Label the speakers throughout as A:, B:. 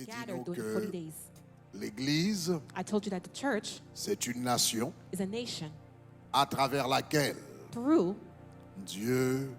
A: t'ai dit
B: gathered
A: non
B: during the
A: que
B: 40 days.
A: l'Église,
B: I told you that the church
A: c'est une nation
B: is a nation
A: à travers laquelle
B: through
A: Dieu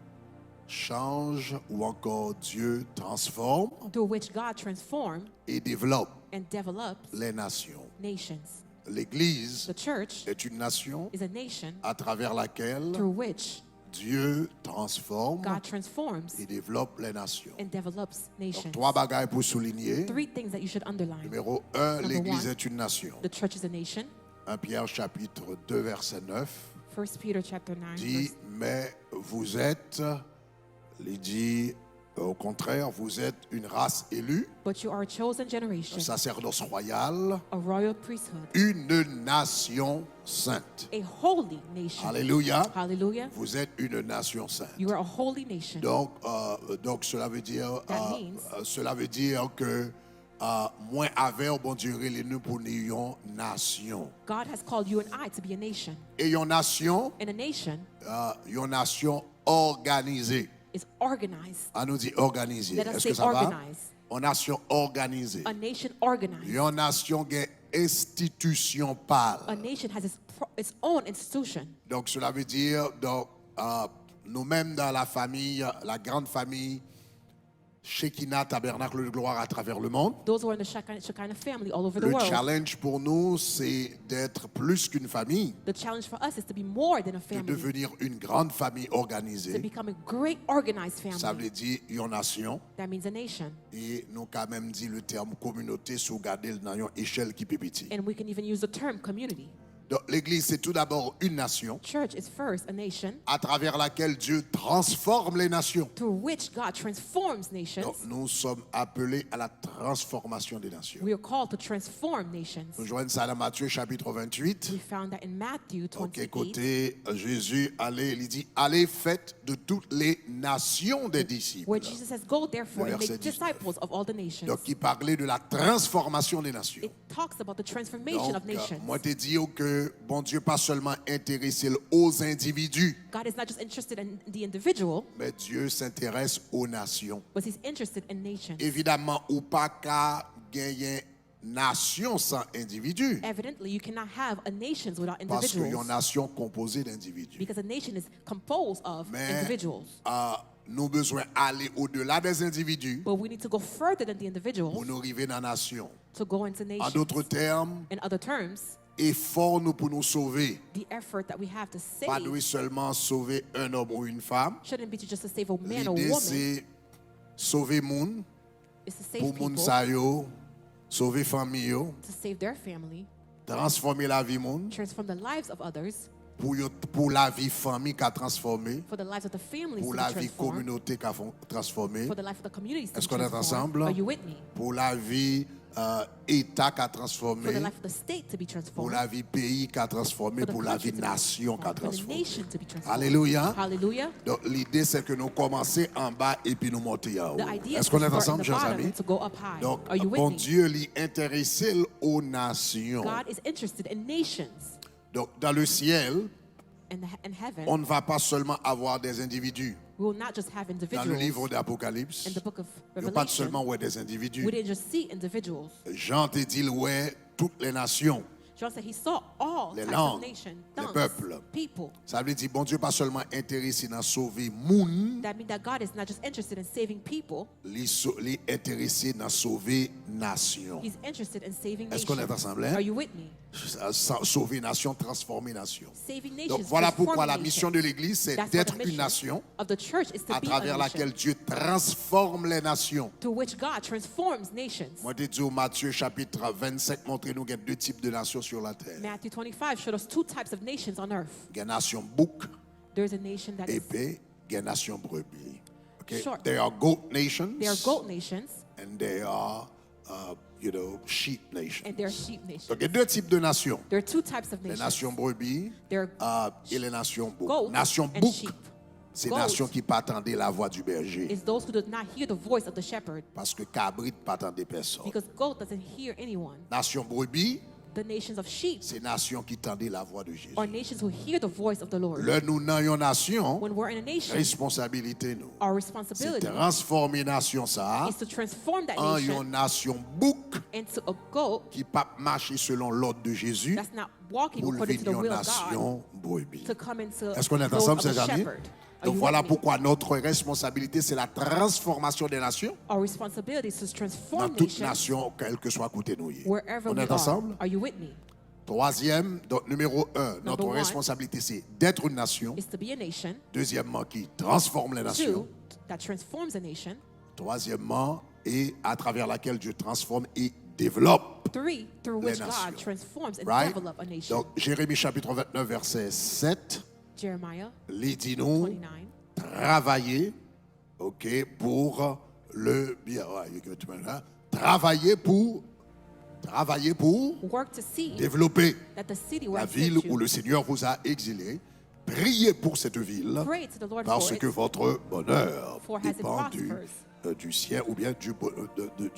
A: change ou encore Dieu transforme
B: which God transformed
A: et développe
B: and develops
A: les nations.
B: nations.
A: L'Église
B: The church
A: est une nation
B: is a nation
A: à travers laquelle
B: through which
A: Dieu transforme
B: God transforms
A: et développe les nations.
B: and develops nations.
A: Trois bagailles pour souligner.
B: Three things that you should underline.
A: Numéro 1,
B: Number
A: l'Église
B: one,
A: est une nation.
B: The church is a nation.
A: 1 Pierre chapitre 2 verset 9
B: 1 Peter chapter 9.
A: dit, mais vous êtes, il dit au contraire, vous êtes une race élue,
B: But you are a chosen
A: un
B: generation,
A: sacerdoce royal,
B: a royal priesthood,
A: une nation sainte.
B: a holy nation.
A: Alléluia.
B: Hallelujah.
A: Vous êtes une nation sainte.
B: You are a holy nation.
A: Donc cela veut dire,
B: That means-
A: cela veut dire que moins avec bon Dieu les nous pour une nation.
B: God has called you and I to be a nation.
A: Et une nation,
B: And a nation
A: organisée.
B: is organized.
A: On nous dit organisée.
B: Let us
A: Est-ce
B: say
A: que ça va?
B: organized.
A: Une nation organisée.
B: A nation organized.
A: Une nation qui est institution pâle.
B: A nation has its own institution.
A: Donc cela veut dire, nous-mêmes dans la famille, la grande famille, Shekinah, Tabernacle de Gloire à travers le monde.
B: Those who are in the Shekinah family all over the
A: Le
B: world.
A: challenge pour nous, c'est d'être plus qu'une famille,
B: The challenge for us is to be more than a
A: de
B: family,
A: devenir une grande famille
B: to
A: organisée.
B: become a great organized
A: Ça
B: family.
A: veut dire une nation.
B: That means a nation.
A: Et nous quand même dit le terme communauté sous garder dans une échelle qui peut petit.
B: And we can even use the term community.
A: Donc l'Église, c'est tout d'abord une nation
B: Church is first a nation
A: à travers laquelle Dieu transforme les nations.
B: through which God transforms nations.
A: Donc nous sommes appelés à la transformation des nations.
B: We are called to transform nations.
A: Nous joignons ça dans Matthieu chapitre 28.
B: We found that in Matthew
A: Donc
B: 28,
A: écoutez, Jésus, il dit, allez, faites de toutes les nations des disciples.
B: where Jesus says, "Go therefore
A: Le
B: and
A: verset
B: make
A: 19.
B: disciples of all the nations."
A: Donc il parlait de la transformation des nations.
B: It talks about the transformation of
A: Donc,
B: nations.
A: moi, te dis que bon Dieu pas seulement intéressé aux individus,
B: God is not just interested in the individual,
A: mais Dieu s'intéresse aux nations.
B: but He's interested in nations.
A: Évidemment, ou pas qu'à gagner nation sans individu,
B: Evidently, you cannot have a nation without
A: parce qu'il y a une
B: individuals,
A: nation composée d'individus.
B: because a nation is composed of
A: Mais
B: individuals.
A: nous avons besoin d'aller au-delà des individus
B: But we need to go further than the
A: pour
B: individuals
A: nous arriver dans la nation.
B: to go into
A: En
B: nations.
A: d'autres termes,
B: In other terms,
A: effort nous pour nous sauver.
B: the effort that we have to
A: Pas
B: save
A: nous seulement sauver un homme ou une femme.
B: shouldn't be to just to save a man or
A: L'idée
B: woman.
A: c'est sauver moun,
B: It's to save
A: pour moun
B: people,
A: sa yo, sauver famille yo,
B: to save their family,
A: transformer la vie moun,
B: transform the lives of others,
A: pour la vie famille qu'a transformé,
B: for the lives of the families
A: pour
B: to
A: la
B: be
A: vie
B: transformed,
A: communauté qu'a transformé,
B: for the life of the communities to
A: Est-ce
B: be
A: qu'on est
B: transformed.
A: ensemble?
B: Are you with me?
A: pour la vie État qu'a
B: For the
A: transformé,
B: life of the state to be
A: pour
B: transformed,
A: la vie pays qu'a transformé,
B: for the
A: pour la vie
B: country to be
A: nation qu'a
B: transformed, for the
A: transformé.
B: nation to be transformed.
A: Alléluia.
B: Hallelujah.
A: Donc l'idée c'est que nous commençons en bas et puis nous monter en haut.
B: The idea is
A: Est-ce qu'on
B: to
A: est
B: start
A: ensemble,
B: in the
A: chers
B: bottom
A: amis?
B: and to go up high.
A: Donc,
B: Are you with
A: bon
B: me?
A: Dieu lui intéressé aux nations.
B: God is interested in nations.
A: Donc, dans le ciel,
B: In heaven,
A: on ne va pas seulement avoir des individus.
B: we will not just have
A: Dans le
B: individuals.
A: livre d'Apocalypse,
B: In the book of
A: il n'y a pas
B: Revelation,
A: seulement ouais, des individus.
B: we didn't just see individuals.
A: Jean te dit ouais, toutes les nations.
B: John said he saw all
A: Les
B: types
A: langues,
B: of nations,
A: les
B: tongues,
A: peuples.
B: people.
A: Ça veut dire, bon Dieu pas seulement intéressé dans sauver moun,
B: That means that God is not just interested in saving people,
A: il est intéressé dans sauver nation.
B: He's interested in saving
A: Est-ce qu'on est
B: nations.
A: ensemble, hein?
B: Are you with me?
A: Sauver nation, transformer nation.
B: Saving nations.
A: Donc voilà pourquoi
B: transforming
A: la mission
B: nations.
A: de l'Église, c'est
B: That's what
A: d'être
B: the
A: une
B: mission
A: nation
B: of the church is to
A: à
B: be a
A: travers
B: nation,
A: laquelle Dieu transforme les nations.
B: to which God transforms nations.
A: Moi, je dis au Matthieu chapitre 25, montrez-nous qu'il y a deux types de nations sur la terre.
B: Matthew 25 showed us two types of nations on earth.
A: Il y a une nation bouc,
B: There's a nation that is,
A: épée, il y a une nation brebis. Okay?
B: Short.
A: There are goat nations
B: they are goat nations
A: and there are, sheep nations.
B: and they are sheep nations.
A: Donc, il y a deux types de nations.
B: There are two types of
A: Les
B: nations.
A: nations brebis
B: There are
A: et les nations bouc.
B: goats
A: Nation
B: and
A: bouc,
B: sheep.
A: c'est
B: Goats
A: nation qui pas attendre la voix du berger.
B: It's those who do not hear the voice of the shepherd,
A: Parce que cabrit pas attendre personne.
B: because goat doesn't hear anyone.
A: Nation brebis,
B: the nations of sheep
A: C'est nations qui tendaient la voix de Jésus.
B: are nations who hear the voice of the Lord.
A: Là, nous dans une nation,
B: When we're in a nation,
A: responsabilité nous.
B: our
A: C'est
B: responsibility
A: transformer nation ça
B: is to transform that
A: en
B: nation
A: une nation bouc
B: into a goat
A: qui pas marcher selon l'ordre de Jésus
B: that's not walking
A: pour
B: according to the
A: devenir
B: will
A: une
B: of God
A: nation brebis.
B: to come into
A: Est-ce qu'on est
B: the
A: ensemble,
B: of a
A: ces amis?
B: shepherd. Are
A: Donc
B: you
A: voilà
B: with me?
A: pourquoi notre responsabilité, c'est la transformation des nations
B: Our responsibility is to
A: dans
B: transform
A: toute
B: nations
A: nation, quel que soit côté nous.
B: wherever
A: On
B: we
A: est ensemble?
B: are. Are you with me?
A: Troisième, donc numéro un, notre
B: one.
A: responsabilité, c'est d'être une nation.
B: Is to be a nation.
A: Deuxièmement, qui transforme les nations.
B: Two, that transforms a nation.
A: Troisièmement, et à travers laquelle Dieu transforme et développe.
B: Three, through
A: Les
B: which
A: nations.
B: God transforms and
A: Right?
B: develops a nation.
A: Donc, Jérémie chapitre 29, verset 7,
B: Jeremiah
A: les dit-nous,
B: 29.
A: travailler, ok, pour le bien. Ouais, travailler pour
B: Work to see
A: développer
B: that the city where
A: la
B: I
A: ville
B: sent
A: où
B: you,
A: le Seigneur vous a exilé. Priez pour cette ville
B: pray to the Lord
A: parce
B: for
A: que
B: it,
A: votre bonheur
B: for as it
A: dépend
B: prospers,
A: du sien ou bien du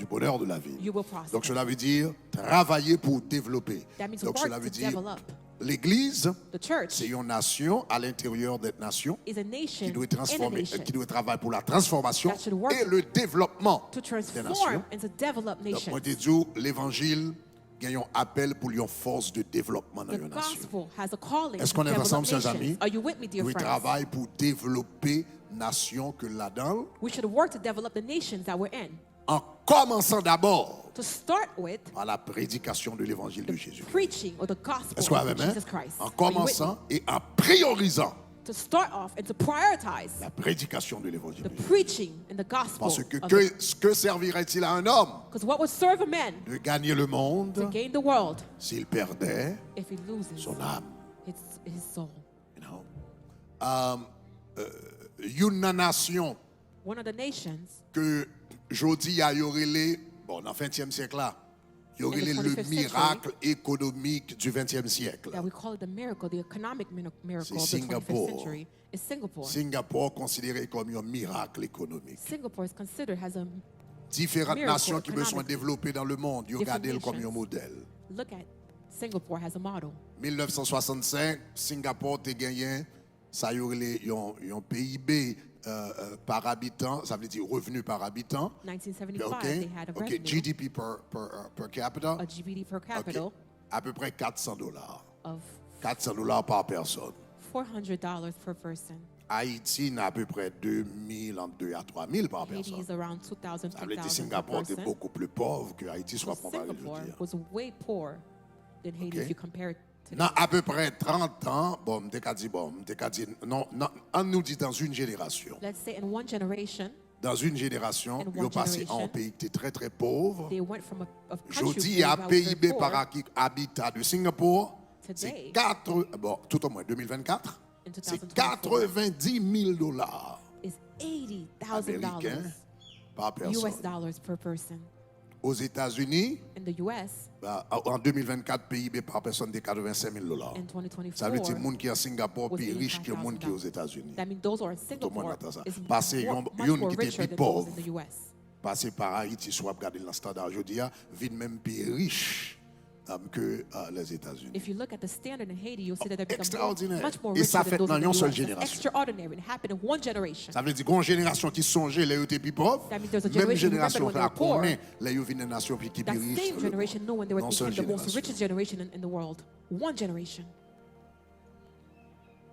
A: bonheur de la ville.
B: you will prosper.
A: Donc cela veut dire travailler pour développer.
B: That means
A: Donc
B: work
A: cela veut
B: to
A: dire
B: develop.
A: l'Église,
B: The church
A: c'est une nation à l'intérieur d'être nation
B: is a nation
A: qui doit
B: in a
A: transformer,
B: nation
A: qui doit travailler pour la transformation
B: that should work
A: et le développement
B: to
A: des nations.
B: transform and to develop
A: Donc
B: nations.
A: moi je dis l'évangile gagne un appel pour une force de développement dans
B: The
A: une nation.
B: gospel has a calling
A: Est-ce
B: to
A: qu'on est
B: develop
A: ensemble, chers
B: nations.
A: amis?
B: Are you with me, dear
A: Oui,
B: friends?
A: travaille pour développer nation que là-dedans,
B: We should work to develop the nations that we're in.
A: en commençant d'abord
B: To start with
A: par la prédication de l'évangile de Jésus.
B: preaching of the gospel
A: Est-ce qu'on
B: of
A: avait même?
B: Jesus Christ.
A: En
B: Are you with me?
A: commençant et en priorisant
B: To start off and to prioritize
A: la prédication de l'évangile
B: the
A: de Jésus.
B: preaching and the gospel.
A: Parce que servirait-il à un homme
B: Because what would serve a man
A: de gagner le
B: to
A: monde
B: gain the world
A: s'il perdait
B: if he loses
A: son âme?
B: his soul?
A: You know? Une nation
B: One of the nations
A: que jodi a yorele, bon, dans le 20e siècle là, yorele
B: In the
A: le
B: 25th
A: miracle économique du 20e siècle.
B: that we call it the miracle, the economic miracle of
A: C'est
B: the 25th
A: Singapour.
B: century is Singapore.
A: Singapour considéré comme un miracle économique.
B: Singapore is considered as a
A: Différentes
B: Miracle
A: nations qui besoin
B: economically.
A: développer dans le monde, ils
B: Different
A: regardent comme un
B: nations.
A: modèle.
B: look at Singapore as a model.
A: 1965, Singapour a gagné, ça y aurait un PIB par habitant, ça veut dire revenu par habitant.
B: 1975,
A: OK,
B: they had a
A: OK,
B: revenue,
A: GDP per capita,
B: a GDP per
A: OK,
B: capita
A: à peu près $400.
B: of
A: $400 par personne.
B: $400 per person.
A: Haïti n'a à peu près 2000, entre 2 à 3000 par
B: Haiti
A: personne.
B: is around 2,000,
A: Ça veut dire
B: 3,000 per
A: Singapour est
B: person.
A: beaucoup plus pauvre que Haïti, soit
B: So
A: comparé, je
B: Singapore
A: veux dire.
B: was way poor than Haiti
A: OK.
B: if you compare it to
A: Dans à peu près 30 ans, bon, non, on nous dit dans une génération.
B: Let's say in one generation,
A: Dans une génération,
B: In
A: ils
B: one
A: ont passé à un
B: generation,
A: pays qui était très très pauvre.
B: they went from a
A: Je
B: country
A: dis à
B: that was very
A: PIB
B: poor.
A: par habitat de Singapour, c'est
B: Today,
A: 4, bon, tout au moins 2024,
B: in
A: c'est
B: 2024,
A: $90 000
B: is $80,000
A: américains par
B: US
A: personne.
B: dollars per person.
A: Aux États-Unis,
B: In the US,
A: en 2024, PIB par personne de $85 000.
B: in 2024,
A: Ça veut dire que les gens qui sont à Singapour
B: was
A: plus riches que les gens qui sont aux
B: $85,000.
A: États-Unis.
B: that means those who are in
A: Tout le monde
B: Singapore
A: attend ça.
B: is
A: Parce que
B: much
A: yon
B: more
A: qui était
B: richer
A: plus
B: than those
A: pauvre,
B: in the US.
A: passer par Haïti, soit regarder dans le standard, je dis, vient même plus riche que les États-Unis.
B: If you look at the standard in Haiti, you'll see that they become
A: Extraordinaire.
B: much more
A: Et
B: richer
A: ça
B: than
A: fait
B: those
A: dans
B: in the
A: une
B: US.
A: seule
B: It's
A: génération.
B: extraordinary. It happened in one generation.
A: Ça veut dire qu'une génération qui songeait les étaient plus pauvres,
B: That means there's a
A: même
B: generation who
A: génération
B: remembered
A: qui a
B: when they were poor.
A: connu les viennent des nations qui
B: That
A: plus riches.
B: same generation knew when they were
A: Non seule
B: became the most
A: génération.
B: richest generation in the world. One generation.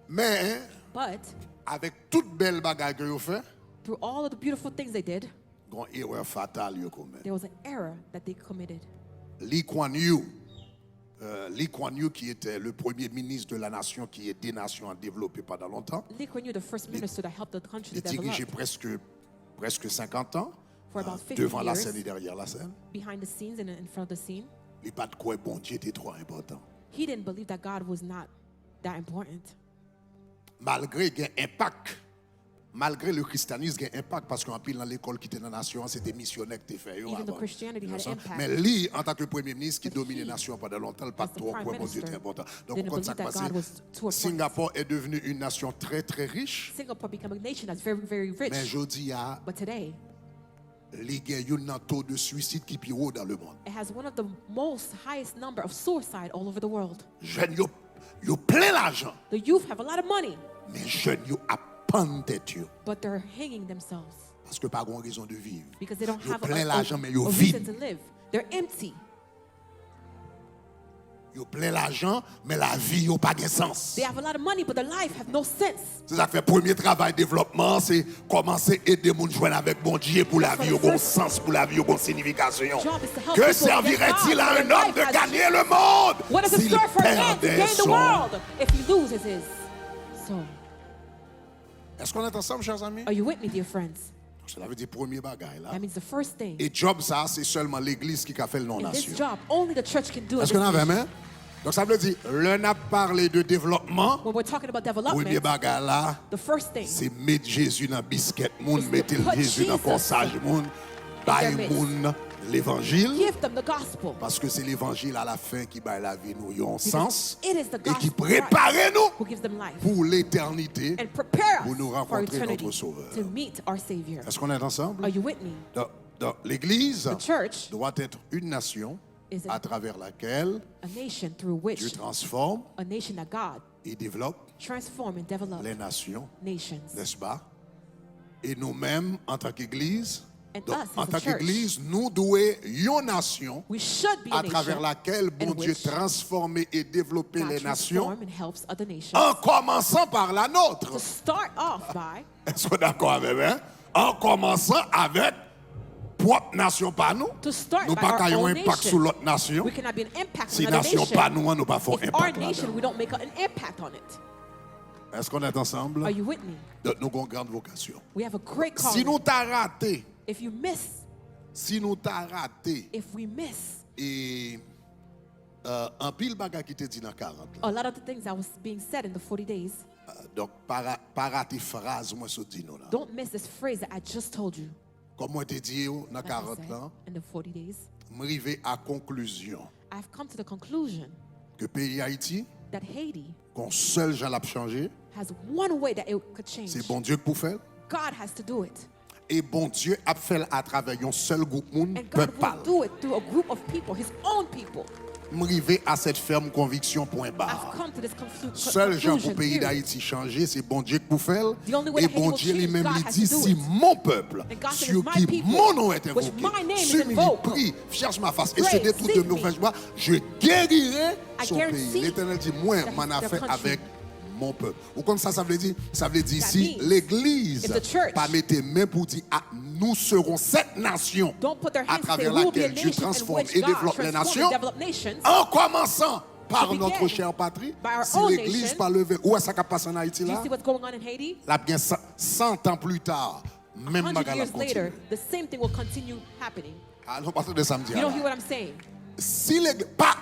A: Mais
B: But
A: avec toute belle bagaille que vous fait,
B: through all of the beautiful things they did,
A: une erreur fatale yo commet.
B: there was an error that they committed.
A: Lee Kuan Yew, qui était le premier ministre de la nation qui aidait les nations à développer pendant longtemps,
B: Lee Kuan Yew, the first minister that helped the country
A: il
B: to
A: dirigeait
B: develop
A: presque 50 ans
B: for about 50
A: devant la
B: years,
A: scène et derrière la scène.
B: behind the scenes and in front of the scene.
A: Il n'a pas de quoi bon Dieu était trop important.
B: He didn't believe that God was not that important.
A: Malgré qu'il y a un impact, malgré le christianisme, il y a un impact parce qu'en pile dans l'école qui était dans la nation, c'était missionnaire qui était fait.
B: Even though Christianity had an impact.
A: Mais lui, en tant que premier ministre qui
B: But
A: domine
B: he,
A: les nations pendant longtemps, il n'a pas
B: as the
A: trop
B: prime
A: quoi bon Dieu était
B: minister,
A: important. Donc,
B: didn't
A: quand ça
B: believe that
A: passé,
B: God was too important.
A: Singapour est devenu une nation très très riche.
B: Singapore became a nation that's very, very rich.
A: Mais je dis,
B: But today,
A: les gagnants un taux de suicide qui plus haut dans le monde.
B: It has one of the most highest number of suicide all over the world.
A: Jeunes yo plein l'argent,
B: The youth have a lot of money,
A: mais jeunes yo a pan tête yo
B: but they're hanging themselves
A: parce que pas grand raison de vivre.
B: because they don't
A: Yo
B: have
A: plein l'argent mais yo
B: a reason
A: vide.
B: to live. They're empty.
A: Yo plein l'argent mais la vie yo pas de sens.
B: They have a lot of money, but their life have no sense.
A: C'est ça que fait premier travail développement, c'est commencer à aider les gens avec bon Dieu pour la vie, au bon sens, pour la vie, au bon signification.
B: Job is to help
A: Que
B: people
A: servirait-il
B: get
A: à
B: God
A: un
B: when their
A: homme
B: life
A: de
B: has
A: gagner le monde
B: What does it
A: s'il
B: start for a man to
A: perdait
B: gain the
A: son...
B: world if he loses his soul?
A: Est-ce qu'on est ensemble, chers amis?
B: Are you with me, dear friends?
A: Cela veut dire premier bagaille là.
B: That means the first thing.
A: Et job ça, c'est seulement l'église qui a fait le nom
B: In this
A: nation.
B: job, only the church can do it.
A: Est-ce qu'on a vraiment? Donc ça veut dire, l'un a parlé de développement.
B: When we're talking about
A: Premier
B: development,
A: bagaille là,
B: the first thing
A: c'est mettre Jésus dans biscuit moun,
B: Is to
A: mettre
B: put
A: Jésus dans
B: Jesus
A: corsage moun,
B: their
A: bailler
B: midst.
A: moun l'évangile.
B: give them the gospel.
A: Parce que c'est l'évangile à la fin qui baille la vie nous yon sens
B: It is the
A: et qui
B: gospel
A: prépare nous
B: who gives them life
A: pour l'éternité.
B: and prepare
A: pour nous
B: us for
A: rencontrer
B: eternity
A: notre Sauveur.
B: to meet our Savior.
A: Est-ce qu'on est ensemble?
B: Are you with me?
A: Dans l'Église
B: The church
A: doit être une nation
B: is
A: à travers laquelle
B: a nation through
A: Dieu
B: which
A: transforme
B: a nation that God
A: et développe
B: transform and develop
A: les nations,
B: nations.
A: n'est-ce pas? Et nous-mêmes, en tant qu'Église,
B: And
A: donc,
B: us as
A: en
B: a
A: tant
B: church,
A: qu'Église, nous devons une nation
B: We should be a
A: à travers
B: nation
A: laquelle bon
B: in
A: Dieu
B: which
A: transforme et développe
B: God
A: les nations,
B: transform and helps other nations.
A: en commençant par la nôtre.
B: To start off by,
A: Est-ce qu'on est d'accord avec moi? En commençant avec propre nation pas nous.
B: to start
A: Nous
B: by
A: pas
B: our
A: qu'à un
B: own
A: impact sur
B: nation.
A: l'autre nation.
B: We cannot be an impact
A: Si
B: on another
A: nation
B: nation.
A: pas nous, nous pas faire
B: If our
A: impact
B: nation,
A: là-dedans.
B: we don't make an impact on it.
A: Est-ce qu'on est ensemble?
B: Are you with me?
A: Donc, nous avons une grande vocation.
B: We have a great
A: Si
B: calling.
A: nous t'a raté,
B: If you miss,
A: si nous t'a raté,
B: if we miss,
A: et en pile bagage qui te dit dans 40 là.
B: a lot of the things that was being said in the 40 days,
A: Donc, pas rater phrase, moi, je dis nous là.
B: don't miss this phrase that I just told you.
A: Comme moi, te dit dans
B: Like I
A: 40
B: said,
A: là,
B: in the 40 days,
A: m'arriver à conclusion
B: I've come to the conclusion
A: que pays Haïti,
B: that Haiti
A: qu'on seul Jean l'a changé,
B: has one way that it could change.
A: c'est bon Dieu pour faire.
B: God has to do it.
A: Et bon Dieu a fait à travers un seul groupe monde,
B: And God
A: peuple.
B: will do it through a group of people, his own people.
A: M'arriver à cette ferme conviction point
B: I've
A: barre.
B: come to this
A: Seul Jean pour
B: conclusion.
A: le pays
B: period.
A: d'Haïti changer, c'est bon Dieu pour faire.
B: The only way
A: Et
B: that Haiti
A: bon
B: will
A: Dieu
B: change,
A: lui-même
B: God
A: lui
B: has
A: dit,
B: to do
A: si
B: it.
A: mon peuple,
B: And God said,
A: sur
B: "It's my
A: qui
B: people,
A: mon nom est
B: which
A: invoqué,
B: my name is
A: celui qui
B: invoked,
A: prie, cherche ma face, et
B: pray,
A: se détourne de
B: seek me.
A: mauvaise voie, je guérirai
B: I
A: son
B: guarantee
A: pays. L'Éternel dit, moi,
B: that
A: m'en a
B: their
A: fait
B: country.
A: avec mon peuple. Ou comme ça veut dire? Ça veut dire
B: That
A: si
B: means
A: l'Église
B: if the church
A: pas mettre main pour dire, ah, nous serons cette nation
B: Don't put their
A: à
B: hands to say,
A: travers
B: we will be a
A: laquelle Dieu
B: nation in
A: transforme
B: which
A: et
B: God
A: développe les
B: transforms
A: nations,
B: and develop nations.
A: en commençant par
B: To begin
A: notre chère patrie,
B: by our
A: si
B: own
A: l'Église
B: nation.
A: pas levée, où est-ce que ça passe en Haïti
B: Do you
A: là?
B: see what's going on in Haiti?
A: Là, bien 100 ans plus tard, même
B: 100
A: bagarre
B: years
A: continue.
B: later, the same thing will continue happening.
A: Alors, parce que samedi.
B: You don't hear what I'm saying?
A: Si l'Église, pas,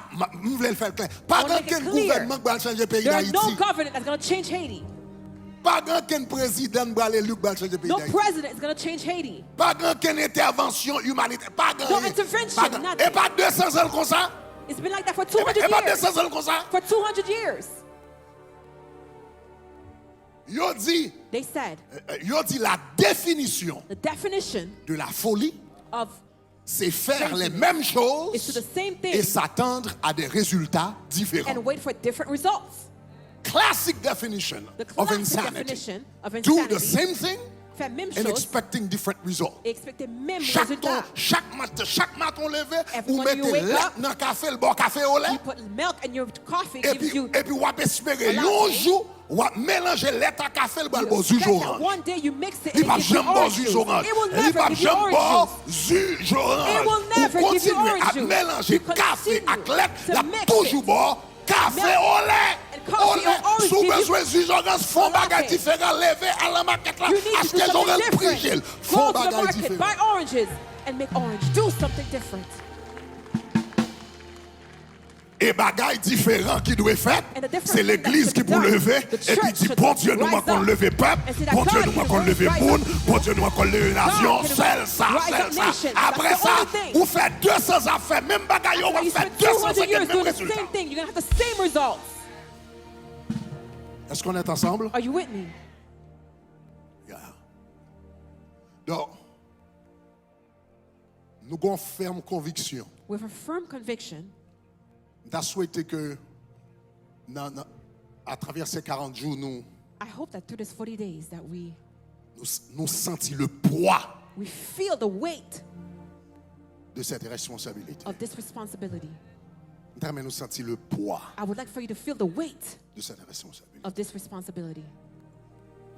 A: je voulais le faire clair, pas
B: I wanna make
A: aucun
B: it clear.
A: gouvernement qui va changer le pays
B: There is
A: d'Haïti.
B: no government that's going to change Haiti.
A: Pas aucun président qui va changer le pays
B: No
A: d'Haïti.
B: president is going to change Haiti.
A: Pas aucune intervention humanitaire. Pas
B: No intervention, nothing.
A: Et pas 200 ans comme ça.
B: It's been like that for
A: Et
B: 200
A: pas
B: years.
A: 200 ans comme ça.
B: For 200 years.
A: Yo dit,
B: They said
A: la définition
B: the definition
A: de la folie,
B: of
A: c'est faire
B: crazy
A: les mêmes choses
B: is to the same
A: et
B: thing
A: s'attendre à des résultats différents.
B: and wait for different results.
A: Classic definition
B: The
A: of
B: classic
A: insanity.
B: definition of
A: Do
B: insanity.
A: the same thing
B: Faire même
A: and
B: chose
A: expecting different results.
B: et expecter même
A: Chaque
B: résultat.
A: matin levé,
B: Every
A: vous
B: morning
A: mettez
B: you wake
A: lait
B: up,
A: dans le café, le bon café au lait.
B: You put milk in your coffee,
A: Et
B: gives you
A: puis, vous espérez
B: a
A: un
B: lot.
A: jour, vous mélanger lait à café, le bon
B: you
A: jus
B: expect that
A: orange.
B: one day you mix it
A: Il
B: and
A: va
B: it gives you
A: jamais boire
B: orange
A: jus
B: juice.
A: orange.
B: It will
A: Il
B: never
A: va
B: give you
A: jamais
B: orange
A: boire
B: juice.
A: jus orange.
B: It will never
A: Pour
B: give you
A: continuer
B: orange
A: à
B: juice.
A: mélanger
B: You
A: café
B: continue
A: avec lait,
B: to
A: il a
B: mix
A: toujours
B: it.
A: boire café
B: Milk
A: au lait.
B: and coffee or orange
A: Sous
B: give you
A: besoin de jus orange, font
B: latte.
A: bagage différent, lever à la maquette là,
B: You need to do
A: acheter
B: something
A: orange
B: different.
A: prigel,
B: Go
A: font
B: to the
A: bagage
B: market,
A: différent.
B: buy oranges and make orange. Do something different.
A: Et bagaille différent qui doit être fait,
B: And the different
A: c'est
B: thing
A: l'église
B: that
A: qui
B: should
A: pour
B: be done.
A: lever
B: The
A: et puis
B: church
A: dit
B: should
A: bon Dieu nous
B: rise
A: m'a qu'on
B: up
A: lever peuple,
B: and say that
A: bon Dieu
B: God
A: nous m'a
B: can
A: qu'on lever
B: rise
A: monde,
B: up.
A: bon Dieu nous m'a qu'on lever nation,
B: can
A: seul ça,
B: rise up
A: seul ça.
B: nations.
A: Après
B: That's the
A: ça,
B: only thing.
A: vous faites 200 affaires, même bagaille on
B: When
A: va
B: you
A: faire
B: spend
A: 250
B: 200 years
A: même
B: doing the
A: résultat.
B: same thing, you're going to have the same results.
A: Est-ce qu'on est ensemble?
B: Are you with me?
A: Yeah. Donc, nous avons ferme conviction.
B: With a firm conviction,
A: Nous souhaité que, à travers ces 40 jours, nous
B: I hope that through these 40 days that
A: nous sentons le poids
B: we feel the weight
A: de cette responsabilité.
B: of this responsibility.
A: Nous sentons le poids
B: I would like for you to feel the weight
A: de cette responsabilité.
B: of this responsibility.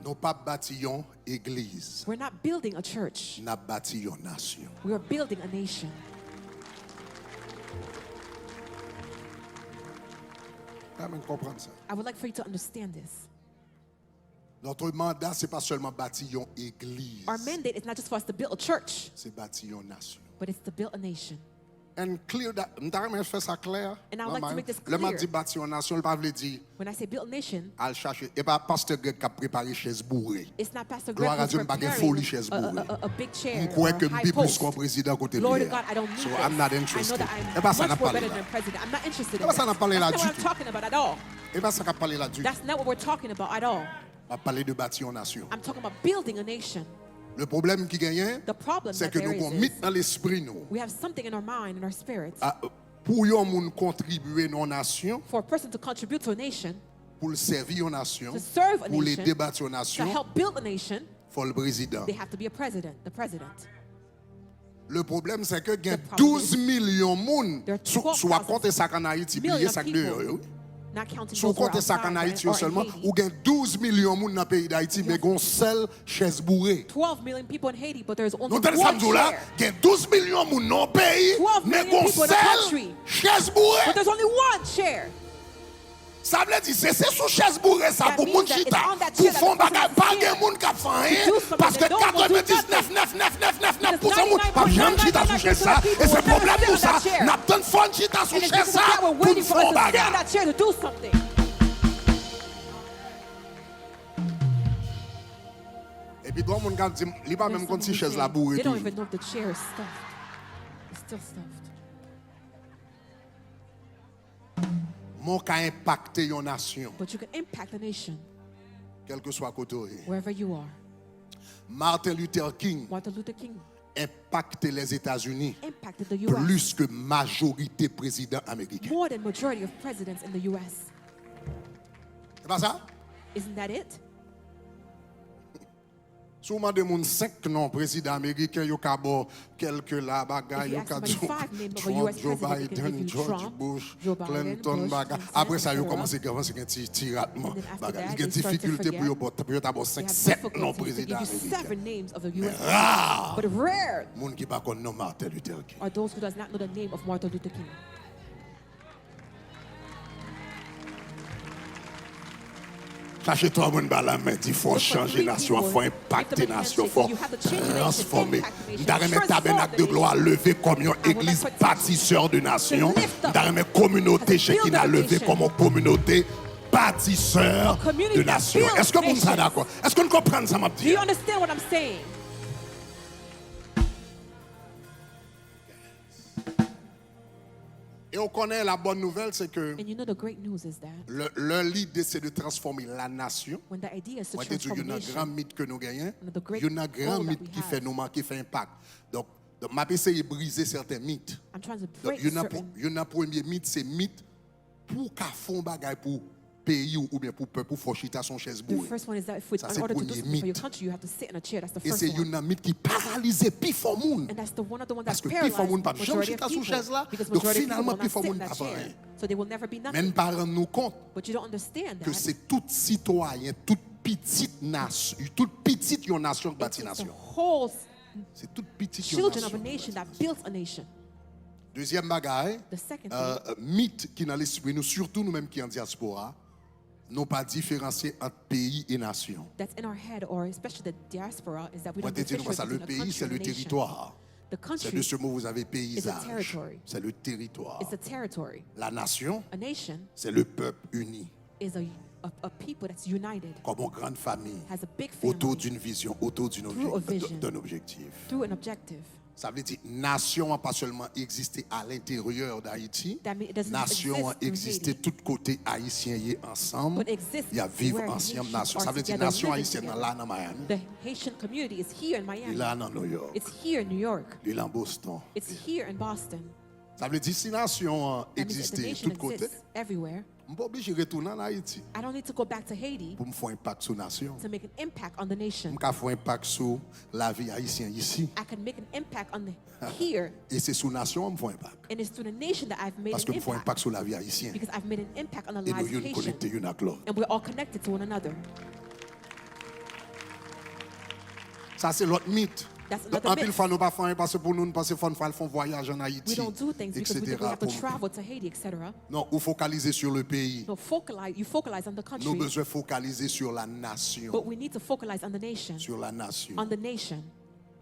A: Nous pas bâtillons église,
B: We're not building a church.
A: nous bâtillons nation.
B: We are building a nation.
A: Comprendre ça.
B: I would like for you to understand this.
A: Notre mandat, c'est pas seulement bâtillons église,
B: Our mandate is not just for us to build a church,
A: c'est bâtillons nation.
B: but it's to build a nation.
A: And clear that. Nous avons fait ça clair.
B: And I would like to make this
A: Le m'a
B: clear.
A: dit bâtillons nation, le pas veut dire
B: When I say build a nation,
A: al chercher. Et pas pasteur Greg qui a préparé chaise bourrée.
B: it's not Pastor
A: Gloire
B: Greg
A: à
B: who's
A: Dieu, m'pas gen
B: preparing
A: folie chez bourré.
B: a big chair
A: Je
B: or
A: crois que
B: a high
A: m'pi plus
B: post.
A: qu'un président côté
B: Lord
A: Pierre.
B: God, I don't need
A: So
B: this.
A: I'm not
B: I know
A: interested.
B: that
A: Et pas
B: I'm
A: ça n'a
B: much more
A: parlé
B: better
A: là.
B: than president. I'm not interested in
A: pas
B: this.
A: ça n'a parlé là
B: That's not what
A: du
B: I'm talking about at all.
A: Et pas ça qu'a parlé là du.
B: That's not what we're talking about at all.
A: On va parler de bâtillons nation.
B: I'm talking about building a nation.
A: Le problème qui gagne,
B: The problem
A: c'est
B: that
A: que
B: there
A: nous avons
B: is
A: mis dans l'esprit nous.
B: we have something in our mind, in our spirits,
A: Pour yon moun contribuer nos nations,
B: for a person to contribute to a nation,
A: pour le servir aux nations,
B: to serve a
A: pour les
B: nation,
A: débattre aux
B: to
A: nations,
B: help build a nation,
A: faut le président.
B: they have to be a president, the president.
A: Le problème c'est que il y a
B: The problem
A: 12 millions de monde
B: there are
A: soit compte ça en Haïti,
B: million
A: payé
B: of
A: ça
B: people,
A: de
B: not counting
A: Sous
B: those who are
A: compte ça
B: outside
A: en Haïti
B: or in
A: seulement,
B: Haiti.
A: ou gen 12 millions de monde dans le pays d'Haïti, mais gon seul chaise bourrée.
B: 12 million people in Haiti, but there's only
A: Nous tenons
B: one
A: samedi là,
B: chair.
A: gen 12 millions de monde dans le pays,
B: 12
A: mais
B: million
A: gon
B: people in the
A: seul
B: country.
A: chaise
B: But
A: bourrée.
B: there's only one chair.
A: Ça veut dire c'est sous chaise bourrée ça
B: That
A: pour
B: means
A: moun
B: that
A: chita,
B: it's on that
A: pour
B: chair that
A: fond
B: the person
A: bagay
B: is
A: pas
B: scared
A: gen moun k'ap fan
B: to
A: rien
B: do something
A: parce que
B: that no one will do nothing.
A: 99,999% moun pas jamais chita sous chaise ça et c'est problème pour ça n'a pas de fond chita sous
B: And it's
A: chaise
B: because
A: ça
B: of that we're
A: pour
B: waiting for us
A: fond
B: to stay on
A: bagay.
B: that chair to do something.
A: Et puis quand moun k'ap dit li pas même
B: There's
A: kon si
B: some
A: chaise
B: who
A: la
B: say
A: bourrée
B: they don't
A: toujours.
B: even know if the chair is stuffed. It's still stuffed.
A: Mon ka impacter yon nation
B: But you can impact the nation
A: quel que soit côté.
B: wherever you are.
A: Martin Luther King
B: Martin Luther King
A: impactait les États-Unis
B: impacted the U.S.
A: plus que majorité président américain.
B: more than majority of presidents in the U.S.
A: C'est pas ça?
B: Isn't that it?
A: Souvent de moun 5 noms président américain yo ka bo quelques la bagay
B: If you
A: yo
B: ask
A: ka
B: somebody
A: di
B: 5 names of a
A: Trump,
B: US
A: Joe
B: president, they can give
A: Biden,
B: you
A: George
B: Trump,
A: Bush,
B: Joe Biden,
A: Clinton
B: Bush,
A: bagay.
B: Clinton,
A: Après ça yo
B: etc.
A: commencé à un petit tiratement
B: And then after
A: bagay.
B: that,
A: Il y a
B: they start to
A: difficulté pour yo pour yo d'abord
B: They
A: 5
B: have
A: 7 noms
B: difficulties to
A: président
B: give you
A: américain.
B: 7 names of the U.S.
A: Rare
B: But rare
A: moun qui pas connaît nom Martin Luther King.
B: are those who does not know the name of Martin Luther King.
A: Cherchez toi moun ba la main, dit faut
B: for
A: changer
B: three
A: nation,
B: people,
A: faut
B: give
A: impacter
B: them a
A: nation,
B: handshake.
A: faut
B: You have to change the nation,
A: transformer.
B: impact the nation,
A: D'arrêter
B: transform
A: tabernacle
B: the
A: de gloire levé comme une église
B: like
A: bâtisseur de nation.
B: to lift up
A: D'arrêter communauté
B: as a
A: qui n'a
B: builder of
A: levé
B: nation.
A: comme une communauté bâtisseur
B: A community
A: de
B: that
A: nation.
B: builds
A: Est-ce que vous êtes
B: nations.
A: d'accord? Est-ce que vous comprenez ça, ma
B: Do
A: petite?
B: you understand what I'm saying?
A: Et on connaît la bonne nouvelle, c'est que
B: And you know the great news is that
A: leur l'idée, c'est de transformer la nation.
B: when the idea is to
A: Moi, je dis, il y a
B: transform
A: un
B: a
A: grand
B: nation,
A: mythe que nous gagnons.
B: One of the great
A: Il y a un grand
B: goal that
A: mythe
B: we
A: qui
B: have.
A: fait nous qui fait impact. Donc ma essayer de briser certains mythes.
B: I'm trying to
A: Donc,
B: break
A: il y en a
B: certain.
A: il y en a premier mythe, c'est mythe pour qu'à fond bagay pour pays ou bien pour peuple pour forchita son chaise
B: The
A: bourrée.
B: first one is that if we,
A: Ça,
B: in
A: c'est
B: order to do
A: premier
B: something for your
A: mythe.
B: country, you have to sit in a chair. That's the
A: Et
B: first
A: c'est
B: one.
A: un mythe qui paralyse plus fort monde.
B: And that's the one of the ones
A: Parce
B: that
A: que plus fort
B: paralyzes
A: monde pas jamais
B: majority of
A: chita sous
B: people.
A: chaise là.
B: Because
A: Donc
B: majority of people
A: finalement
B: will
A: plus
B: not
A: fort
B: sit in
A: monde
B: that
A: pas
B: chair.
A: rien.
B: So they will never be nothing.
A: Même pas rendre nous compte
B: But you don't understand
A: que
B: that.
A: c'est tout citoyen, toute petite nation, toute petite une nation qui bâtit
B: It's the
A: nation.
B: whole
A: C'est toute petite une
B: children of a
A: nation.
B: nation that built a nation.
A: Deuxième bagaille,
B: The second thing,
A: mythe qui dans l'esprit nous, surtout nous-mêmes qui en diaspora, nous pas différencier entre pays et nation.
B: that's in our head, or especially the diaspora, is that we
A: Moi,
B: don't
A: te dis
B: differentiate
A: ça, le
B: between a
A: pays,
B: country
A: c'est
B: and a
A: le
B: nation.
A: territoire.
B: The
A: C'est de
B: country
A: ce mot vous avez paysage.
B: territory.
A: C'est le territoire.
B: is a territory.
A: La nation,
B: A nation
A: c'est le peuple uni,
B: is a people that's united,
A: comme une grande famille,
B: has a big
A: autour
B: family
A: d'une vision, autour
B: Through a vision.
A: d'un objectif.
B: through an objective.
A: Ça veut dire nation n'a pas seulement existé à l'intérieur d'Haïti.
B: That means it doesn't
A: Nation a
B: exist through
A: existé
B: Haiti.
A: tous côtés haïtiens y ensemble.
B: But exists
A: Il y a vivre
B: where
A: ensemble
B: Haitians
A: nation.
B: are
A: Ça veut dire
B: together,
A: nation
B: living
A: haïtienne
B: together.
A: là dans Miami.
B: The Haitian community is here in
A: Il
B: Miami.
A: est là dans New York.
B: It's here in New York.
A: Il est là en Boston.
B: It's here in Boston.
A: Ça veut dire si nation
B: That means that the
A: existé
B: nation
A: tous côtés,
B: exists everywhere.
A: je ne suis pas obligé de retourner en Haïti
B: I don't need to go back to Haiti
A: pour me faire un impact sur la nation.
B: to make an impact on the nation.
A: Je peux faire un impact sur la vie haïtienne ici.
B: I can make an impact on the here,
A: Et c'est sur la nation que je fais un impact.
B: and it's through the nation that I've made
A: Parce que
B: an
A: je fais un
B: impact.
A: impact sur la vie haïtienne.
B: Because I've made an impact on the
A: Et nous
B: lives of
A: sommes connectés
B: Haitians.
A: l'un avec l'autre.
B: And we're all connected to one another.
A: Ça, c'est l'autre mythe.
B: That's
A: Donc,
B: another
A: en pile
B: myth.
A: fois, nous ne pas faire parce que pour nous, nous pensons qu'il faut faire un voyage en
B: We
A: Haïti,
B: don't do things because we
A: etc.
B: have to
A: Pour-
B: travel to Haiti, etc.
A: Non, ou focaliser sur le pays.
B: No, you focalize on the
A: Nous
B: country,
A: avons besoin de focaliser sur la nation.
B: but we need to focalize on the nation.
A: Sur la nation.
B: On the nation.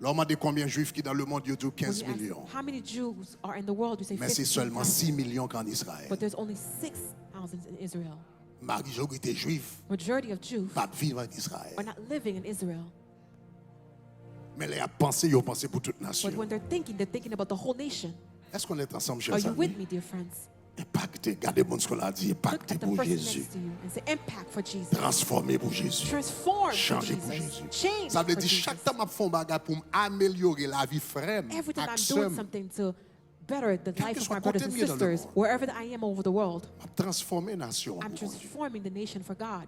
A: L'homme a dit combien de juifs qui dans le monde, il dit
B: When
A: 15
B: you ask
A: millions.
B: how many Jews are in the world, you say
A: Mais c'est
B: 15,000.
A: seulement 6 millions qu'en Israël.
B: But there's only 6,000 in Israel.
A: Majorité juif,
B: Majority of Jews
A: pas vivre en Israël.
B: are not living in Israel.
A: Mais les a pensé, ils ont pensé pour toute nation.
B: But when they're thinking about the whole nation.
A: Est-ce qu'on est ensemble,
B: Are
A: chers
B: you with
A: amis?
B: me, dear friends?
A: Impacté, regardez bon ce qu'on a dit,
B: Look
A: impacté
B: at the
A: pour
B: person
A: Jésus.
B: next to you and say, impact for Jesus.
A: Transformé pour Jésus.
B: Transform for
A: Changer pour
B: Jesus.
A: Jésus.
B: Change
A: Ça veut
B: for
A: dire
B: Jesus.
A: chaque temps que je fais un bagage pour améliorer la vie frère,
B: Every time I'm
A: avec
B: doing
A: sœur,
B: something to better the
A: Quel
B: life
A: que
B: of
A: soit
B: my brothers and
A: côté mieux dans le
B: sisters,
A: monde.
B: wherever I am over the world,
A: je transformer la nation.
B: I'm
A: pour Dieu.
B: transforming the nation for God.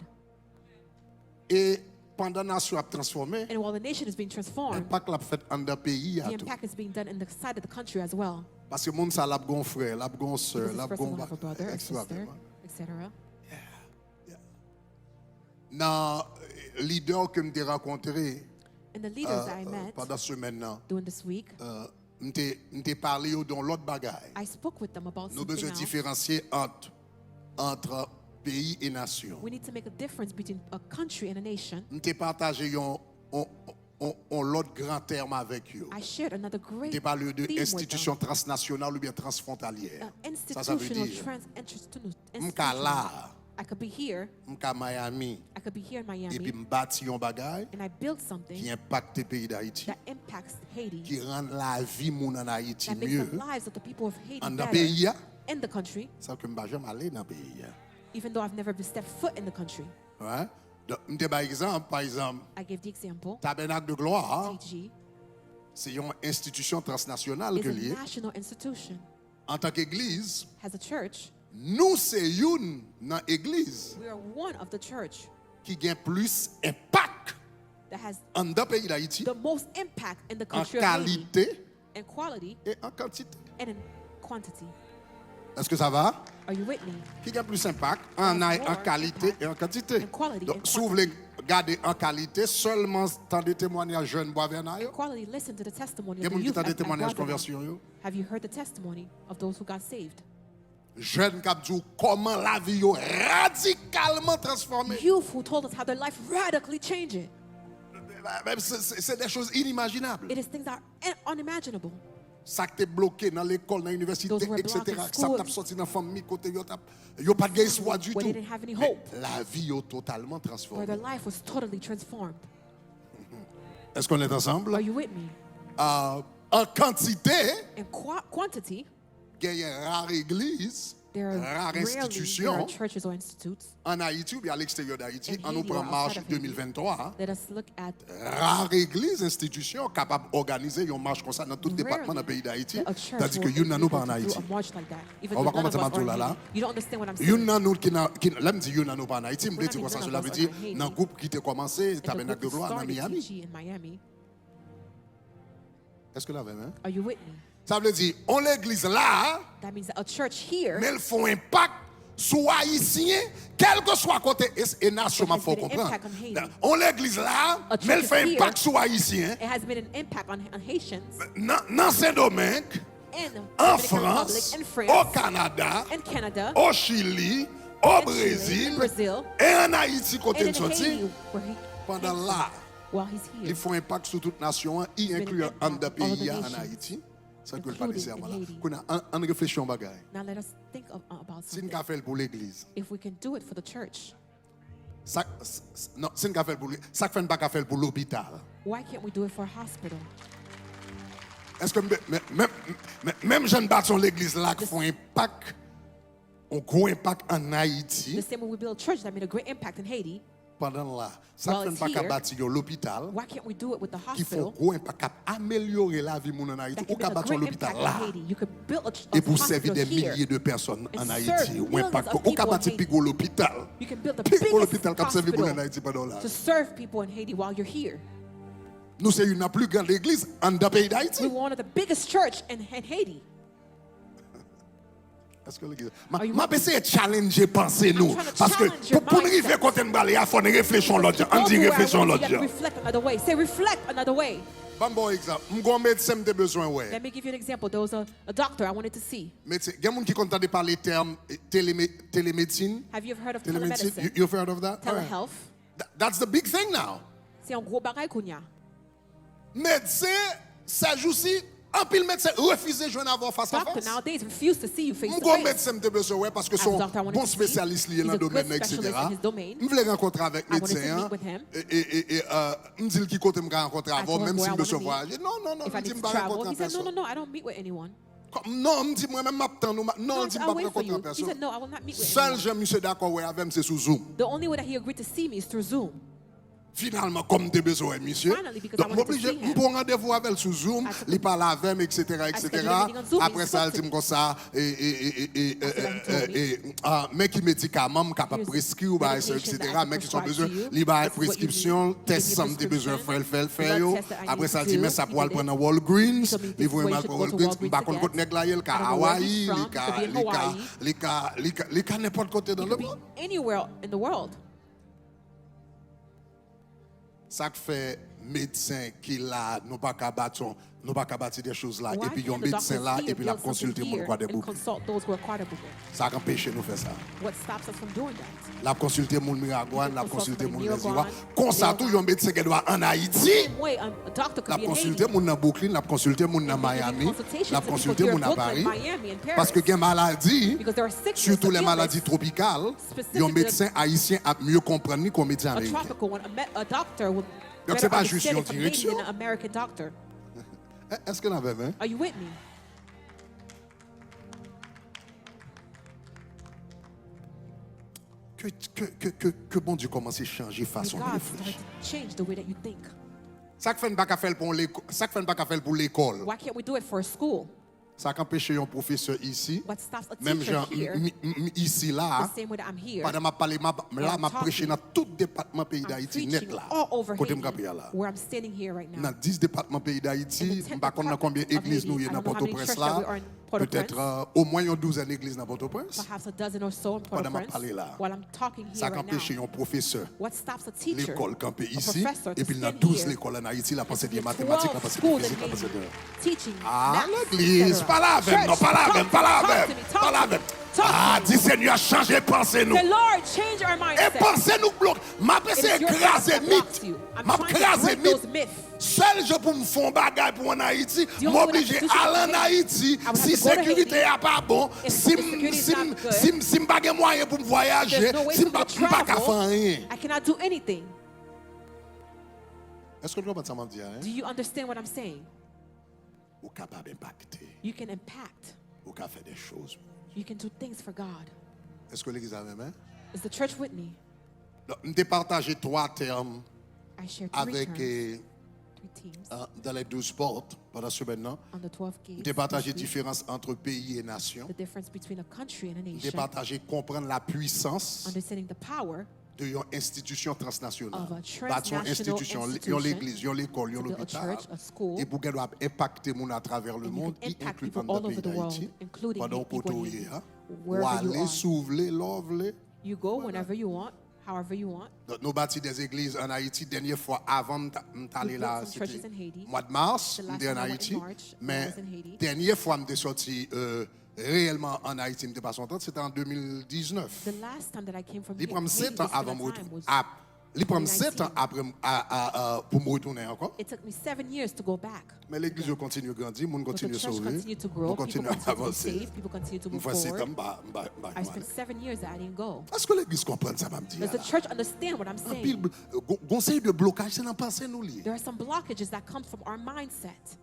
A: Et pendant que la nation a transformé,
B: And while the nation is being transformed,
A: l'impact l'a fait en deux pays.
B: the impact is being done in the side of the country as well.
A: Parce que le monde, ça l'a un frère, l'a un soeur,
B: Because
A: l'a
B: this person
A: un
B: will have a brother, a sister,
A: extraordinaire.
B: etc.
A: Dans le leader que je rencontré
B: And the leaders that I met
A: pendant ce semaine,
B: during this week,
A: je parlé dans l'autre bagaille.
B: I spoke with them about
A: Nous
B: something
A: besoin
B: else.
A: différencier entre pays et nation.
B: We need to make a difference between a country and a nation.
A: Je partagé l'autre grand terme avec vous.
B: I shared another great
A: Je parlé de
B: theme with
A: institution transnationale ou bien transfrontalière.
B: them.
A: Ça veut
B: Institutional
A: dire,
B: institutional.
A: là,
B: I could be here.
A: à Miami,
B: I could be here in
A: et puis
B: Miami,
A: je bâti un bagage
B: and I build something
A: qui impacte le pays d'Haïti,
B: that impacts Haiti,
A: qui rend la vie moun en Haïti
B: that makes
A: mieux.
B: the lives of the people of Haiti
A: En dans le
B: better
A: pays,
B: in the country,
A: ça que je ne vais jamais aller dans le pays.
B: even though I've never stepped foot in the country.
A: Ouais? Donc, par exemple,
B: I gave the example.
A: Tabernacle de Gloire,
B: TG
A: c'est une institution transnationale
B: is
A: que
B: a
A: lié.
B: national institution,
A: En tant qu'église,
B: has a church.
A: nous, c'est une dans l'église
B: We are one of the church
A: qui gagne plus impact
B: that has
A: en dans le pays d'Haïti,
B: the most impact in the
A: en
B: country of Haiti,
A: qualité
B: in quality
A: et en quantité.
B: and in quantity.
A: Est-ce que ça va?
B: Are you with me?
A: Qui gagne plus impact en qualité et en quantité.
B: And quality
A: Donc,
B: and
A: si vous voulez garder en qualité, seulement tant de témoignages jeunes Boisvernaille.
B: Quality, listen to the testimony
A: Il y a
B: of the
A: qui
B: youth
A: t'a des
B: at
A: témoignages de
B: Guadeloupe.
A: conversion. Yo.
B: Have you heard the testimony of those who got saved?
A: Jeunes qui dit comment la vie yo radicalement transformée.
B: Youth who told us how their life radically changed.
A: C'est des choses inimaginables.
B: It is things that are unimaginable.
A: Ça qui t'est bloqué dans l'école, dans l'université,
B: Those who were
A: etc.
B: blocked in
A: Ça
B: school.
A: t'a sorti dans la famille, côté yo pas de espoir du
B: Where
A: tout.
B: they didn't have any
A: Mais
B: hope.
A: la vie yo totalement
B: Where
A: transformée.
B: their life was totally transformed.
A: Est-ce qu'on est ensemble?
B: Are you with me?
A: En quantité,
B: In quantity,
A: il y a une rare église,
B: there are
A: rare
B: rarely
A: institution
B: churches or institutes.
A: en Haïti ou bien à l'extérieur d'Haïti.
B: In
A: On nous
B: Haiti or
A: prend marche
B: outside of Haiti.
A: 2023.
B: Let us look at
A: Rare église, institution capable d'organiser une marche comme ça dans tout département dans le pays d'Haïti.
B: a church
A: Tandis que
B: will
A: you
B: be
A: n'en
B: able
A: pas en
B: to do
A: Haïti.
B: a march like that. Even
A: On
B: though
A: va
B: none of
A: commencer
B: us
A: par tout
B: are
A: là,
B: in
A: là.
B: Haiti. You don't understand what I'm
A: You
B: saying.
A: n'en nous qui là me dit you n'en pas en Haïti, me
B: We're
A: dit
B: not
A: quoi ça
B: none
A: cela
B: of
A: veut
B: us
A: dire
B: are in Haiti.
A: dans groupe qui était commencé
B: And the
A: tabernacle de
B: group
A: gloire dans
B: started
A: Miami.
B: TG in Miami.
A: Est-ce que là va hein?
B: Are you with me?
A: Ça veut dire on l'église là,
B: That means that a church here
A: mais ils font impact sur haïtien, quel que soit côté et nation m'a faut
B: But has made an
A: comprendre.
B: impact on Haiti.
A: On l'église là,
B: A church
A: mais ils font
B: is
A: impact
B: here.
A: sur haïtien
B: it has made an impact on Haitians
A: dans Saint-Domingue,
B: in
A: en
B: Dominican
A: France,
B: Republic, in
A: au
B: France,
A: Canada,
B: in Canada,
A: au Chili, au
B: in Chile,
A: Brésil
B: in Brazil,
A: et en Haïti
B: and
A: côté
B: in
A: de sortie.
B: Haiti, where
A: Pendant là,
B: while he's
A: ils
B: here.
A: font impact sur toute nation, y
B: made
A: inclut
B: an
A: en
B: impact
A: deux
B: on all the
A: pays en
B: nations,
A: Haïti. Ça que le pas
B: including
A: nécessairement
B: in
A: là.
B: Haiti.
A: Qu'on a en réflexion bagaille.
B: Now let us think about
A: Si nous
B: something.
A: avons fait pour l'église.
B: If we can do it for the church,
A: Ça non, si nous avons fait pour ça fait pas faire pour l'hôpital.
B: why can't we do it for a hospital?
A: Est-ce que même jeunes bâtons l'église là qui font impact, un gros impact en
B: The
A: Haïti
B: same way we build a church that made a great impact in Haiti.
A: pendant là. Ça
B: While
A: fait
B: it's
A: pas qu'à
B: here,
A: bâtir l'hôpital
B: Why can't we do it with the
A: qui font
B: hospital?
A: gros impact à améliorer la vie moun en Haïti.
B: That
A: Ou
B: can
A: qu'à
B: make a
A: bâtir
B: great
A: l'hôpital
B: impact in
A: là.
B: Haiti. You could build
A: Et
B: a
A: pour servir
B: hospital
A: des
B: here.
A: milliers de personnes en
B: and
A: Haïti.
B: serve
A: Ou
B: millions
A: impact.
B: of
A: Ou qu'à
B: people in
A: bâtir
B: Haiti.
A: plus gros l'hôpital.
B: You can build the
A: Plus gros
B: biggest
A: l'hôpital qui a servi moun en
B: hospital
A: Haïti pendant là.
B: to serve people in Haiti while you're here.
A: Nous c'est une plus grande église en dans pays d'Haïti.
B: We were one of the biggest church in Haiti.
A: Est-ce que
B: Are you
A: m'a essayé de challenger penser nous
B: trying to
A: parce que
B: challenge your
A: pour nous
B: mindset.
A: arriver côté de balle, il faut réfléchir l'autre. On
B: Go
A: dit
B: to where I
A: réfléchir
B: want you,
A: l'autre.
B: you have to reflect another way. Say reflect another way.
A: Bon exemple, m'gon médecin m'te besoin ouais.
B: Let me give you an example. There was a doctor I wanted to see.
A: Médecin, il y a monde qui entend parler terme télémédecine.
B: Have you ever heard of
A: Télémédecine,
B: telemedicine?
A: you've heard of that? Alright.
B: Telehealth.
A: That's the big thing now.
B: C'est un gros bagay kounya.
A: Médecin, ça joue si un pile médecin refuse de joindre avant face à
B: Doctor
A: face.
B: nowadays refuse to see you face to
A: Mon
B: face.
A: médecin m'te besoin ouais parce que
B: As a
A: son
B: doctor, I wanted
A: bon
B: to see.
A: spécialiste lié
B: He's
A: dans
B: a
A: le domaine
B: good
A: etc.
B: specialist in his domain.
A: Je voulais rencontrer avec
B: I wanted to
A: médecin
B: meet with him.
A: et me dit qui côté me rencontrer avant
B: told him
A: même
B: where
A: si
B: I
A: me
B: wanna meet.
A: voyager. Non
B: If I
A: me dit
B: need
A: me
B: to
A: pas
B: travel,
A: rencontrer
B: he said,
A: personne.
B: no, I don't meet with anyone.
A: Non, me dit moi même m'attend non
B: No,
A: me dit
B: I'll
A: pas
B: wait for
A: rencontrer
B: you. He
A: personne.
B: said, no, I will not meet with
A: Seul
B: anyone.
A: je monsieur d'accord ouais avec c'est sous Zoom.
B: The only way that he agreed to see me is through Zoom.
A: Finalement, comme tu besoin, monsieur,
B: Finally, because
A: donc
B: I wanted to
A: m'oblige,
B: see him.
A: pour rendez-vous avec sous Zoom,
B: I took
A: il parle avec moi, etc.,
B: scheduled everything on Zoom,
A: Après
B: he
A: ça,
B: spoke
A: il
B: to
A: dit comme ça, mais qui médicaments capable de prescrire,
B: medication
A: etc.,
B: that I
A: mais qui
B: can
A: sont besoin,
B: prescribe to you.
A: il va
B: This is what you
A: prescription,
B: need.
A: test
B: He
A: ça
B: gave me
A: me besoin
B: prescription,
A: faire
B: blood
A: yo.
B: test that I
A: Après
B: need
A: ça,
B: to
A: il dit
B: do.
A: mais ça
B: He
A: pour aller
B: did it.
A: prendre Walgreens,
B: told me this
A: il
B: is
A: faut
B: where you
A: mal
B: should
A: pour
B: go to
A: Walgreens,
B: Walgreens
A: pas
B: to
A: contre
B: get.
A: côté nèg là, il
B: I
A: ka
B: don't know where
A: Hawaii,
B: he's from. He could be in Hawaii.
A: il ka n'importe côté dans
B: He
A: le
B: could be
A: monde.
B: anywhere in the world.
A: Ça fait médecin qui là, nous pas qu'à bâtir des choses là,
B: Why
A: et puis
B: can't
A: un
B: the
A: médecin
B: doctors
A: là,
B: see
A: et
B: and
A: puis la
B: build
A: consulter
B: something
A: mon
B: here
A: quoi de
B: and
A: bouc.
B: consult those who are quadruple?
A: Ça empêche nous faire ça.
B: What stops us from doing that?
A: La consulter mon Miragouane, la
B: consult
A: consulter mon
B: somebody
A: Léziwa.
B: Miragouane,
A: Comme ça, tout
B: Miragouane.
A: un médecin qui doit en Haïti.
B: Same way, a doctor
A: La
B: could be in Haiti.
A: consulter mon dans Brooklyn, la consulter mon dans
B: And they give
A: Miami,
B: consultations
A: la
B: to people
A: consulter
B: here
A: mon
B: in
A: à
B: Brooklyn,
A: Paris.
B: Miami, and Paris.
A: Parce que il y a maladie,
B: Because there are sickness,
A: surtout les
B: illness,
A: maladies tropicales,
B: specifically
A: un médecin haïtien a mieux comprendre qu'un médecin
B: a
A: américain.
B: tropical one, a doctor will
A: Donc,
B: better
A: c'est pas juste
B: understand
A: une
B: it from Haiti
A: direction.
B: than an American doctor.
A: Est-ce qu'on avait même?
B: Are you with me?
A: Que bon Dieu commence à changer façon de
B: God
A: réfléchir.
B: started to change the way that you think.
A: Ça fait pas qu'à faire pour l'école. Ça fait pas qu'à faire pour l'école.
B: Why can't we do it for a school?
A: Ça qu'empêche un professeur ici,
B: What stops a
A: même
B: teacher
A: genre
B: here,
A: ici là,
B: the same way that I'm here,
A: pendant ma parler là
B: I'm
A: m'a prêché dans tout département pays
B: I'm
A: d'Haïti
B: preaching
A: net là.
B: all over
A: Côté
B: Haiti,
A: m'capé là.
B: where I'm standing here right now.
A: Dans 10 départements pays
B: In
A: d'Haïti,
B: the 10
A: pas connait combien
B: departments of
A: d'églises
B: Haiti,
A: nous y
B: I
A: a dans
B: don't know how many
A: Port-au-Prince
B: churches that we are
A: là.
B: in Port-au-Prince.
A: Peut-être au moins une douzaine d'églises dans Port-au-Prince.
B: Perhaps a dozen or so in
A: Pendant ma
B: Port-au-Prince.
A: parler là.
B: While I'm talking
A: Ça
B: here right
A: qu'empêche
B: now,
A: un professeur
B: what stops a teacher,
A: l'école campé
B: a
A: ici
B: professor
A: et
B: to
A: puis dans
B: stand
A: 12
B: here
A: l'écoles en Haïti la pensée
B: and
A: des
B: in
A: mathématiques,
B: 12
A: la pensée
B: schools
A: des
B: in
A: physique, la pensée
B: Haiti
A: de
B: teaching
A: Ah,
B: maths,
A: l'église,
B: etc.
A: pas la avec, non,
B: Church,
A: pas la
B: talk
A: avec,
B: to
A: pas
B: me,
A: la
B: talk
A: avec,
B: to me,
A: pas
B: talk
A: la
B: to me,
A: avec.
B: talk to
A: Ah,
B: me.
A: dis Seigneur, changez pensée nous.
B: The Lord, change our
A: Et
B: mindset.
A: pensée nous bloque. M'a
B: It
A: pensé
B: is your
A: écraser
B: thoughts that blocks
A: mythe.
B: you. I'm
A: M'a
B: trying to
A: écraser
B: break those
A: mythe.
B: myths.
A: Seul je pour me faire bagage pour en Haïti,
B: The only way
A: m'oblige
B: that I can do
A: à aller en
B: something,
A: Haïti.
B: I would have
A: Si
B: to go to
A: sécurité
B: Haiti.
A: n'est pas bon,
B: If
A: si
B: security is not good,
A: si pas de moyen pour me voyager,
B: There's no way
A: si
B: for me
A: pas
B: to
A: pas qu'à faire
B: travel.
A: rien.
B: I cannot do anything.
A: Est-ce que tu comprends ça m'a dit hein?
B: Do you understand what I'm saying?
A: Ou capable d'impacter,
B: You can impact.
A: ou capable faire des choses.
B: You can do things for God.
A: Est-ce que l'église a même hein?
B: Is the church with me?
A: J'ai partagé 3 termes
B: I share three
A: avec
B: terms, three teams
A: dans les 12 portes pendant ce maintenant.
B: on the 12 gates.
A: J'ai partagé
B: this week.
A: différence entre pays et nation.
B: The difference between a country and a
A: J'ai
B: nation.
A: partagé comprendre la puissance
B: Understanding the power
A: d'une institution transnationale.
B: of a
A: Bâtir une
B: transnational
A: institution,
B: institution,
A: yon l'église, yon l'école, yon
B: to build a
A: l'hôpital.
B: church, a school,
A: Et pour qu'elle doit impacter les gens à travers le
B: and you
A: monde,
B: can
A: y
B: impact
A: inclut
B: people
A: dans
B: all
A: le
B: over
A: pays
B: the world,
A: d'Haïti.
B: including
A: Pendant
B: people
A: que vous
B: in Haiti,
A: ou
B: wherever you
A: aller,
B: are.
A: s'ouvrir, l'ouvrir.
B: You go whenever you want, however you want.
A: Donc, nous bâtis des églises en Haïti. Dernière fois, avant d'aller
B: We
A: là,
B: built some
A: c'était
B: churches in Haiti.
A: mois de mars,
B: The last
A: j'étais en
B: time I went in
A: Haïti.
B: March, I
A: Mais
B: was in Haiti.
A: dernière fois, je suis sorti réellement en Haïti, je n'étais pas sorti, c'était en 2019.
B: The last time that I came from
A: Il prend
B: Haiti
A: 7 ans
B: this
A: avant de me
B: particular time
A: retourner.
B: was
A: Il prend 7
B: 2019.
A: ans après pour me retourner encore.
B: It took me 7 years to go back.
A: Mais l'église continue à grandir, les gens
B: But the
A: continuent à
B: church
A: sauver,
B: continued to
A: on
B: grow, people
A: continue à
B: continued to be
A: avancer.
B: saved, people continued to
A: Une
B: move
A: fois 7
B: forward.
A: ans,
B: I spent 7 years that I didn't go.
A: est-ce que l'église comprend ça, m'a dit?
B: Does the church understand what I'm
A: Un
B: saying?
A: pile conseil de blocage, c'est dans pensée nous li.
B: There are some blockages that come from our mindset.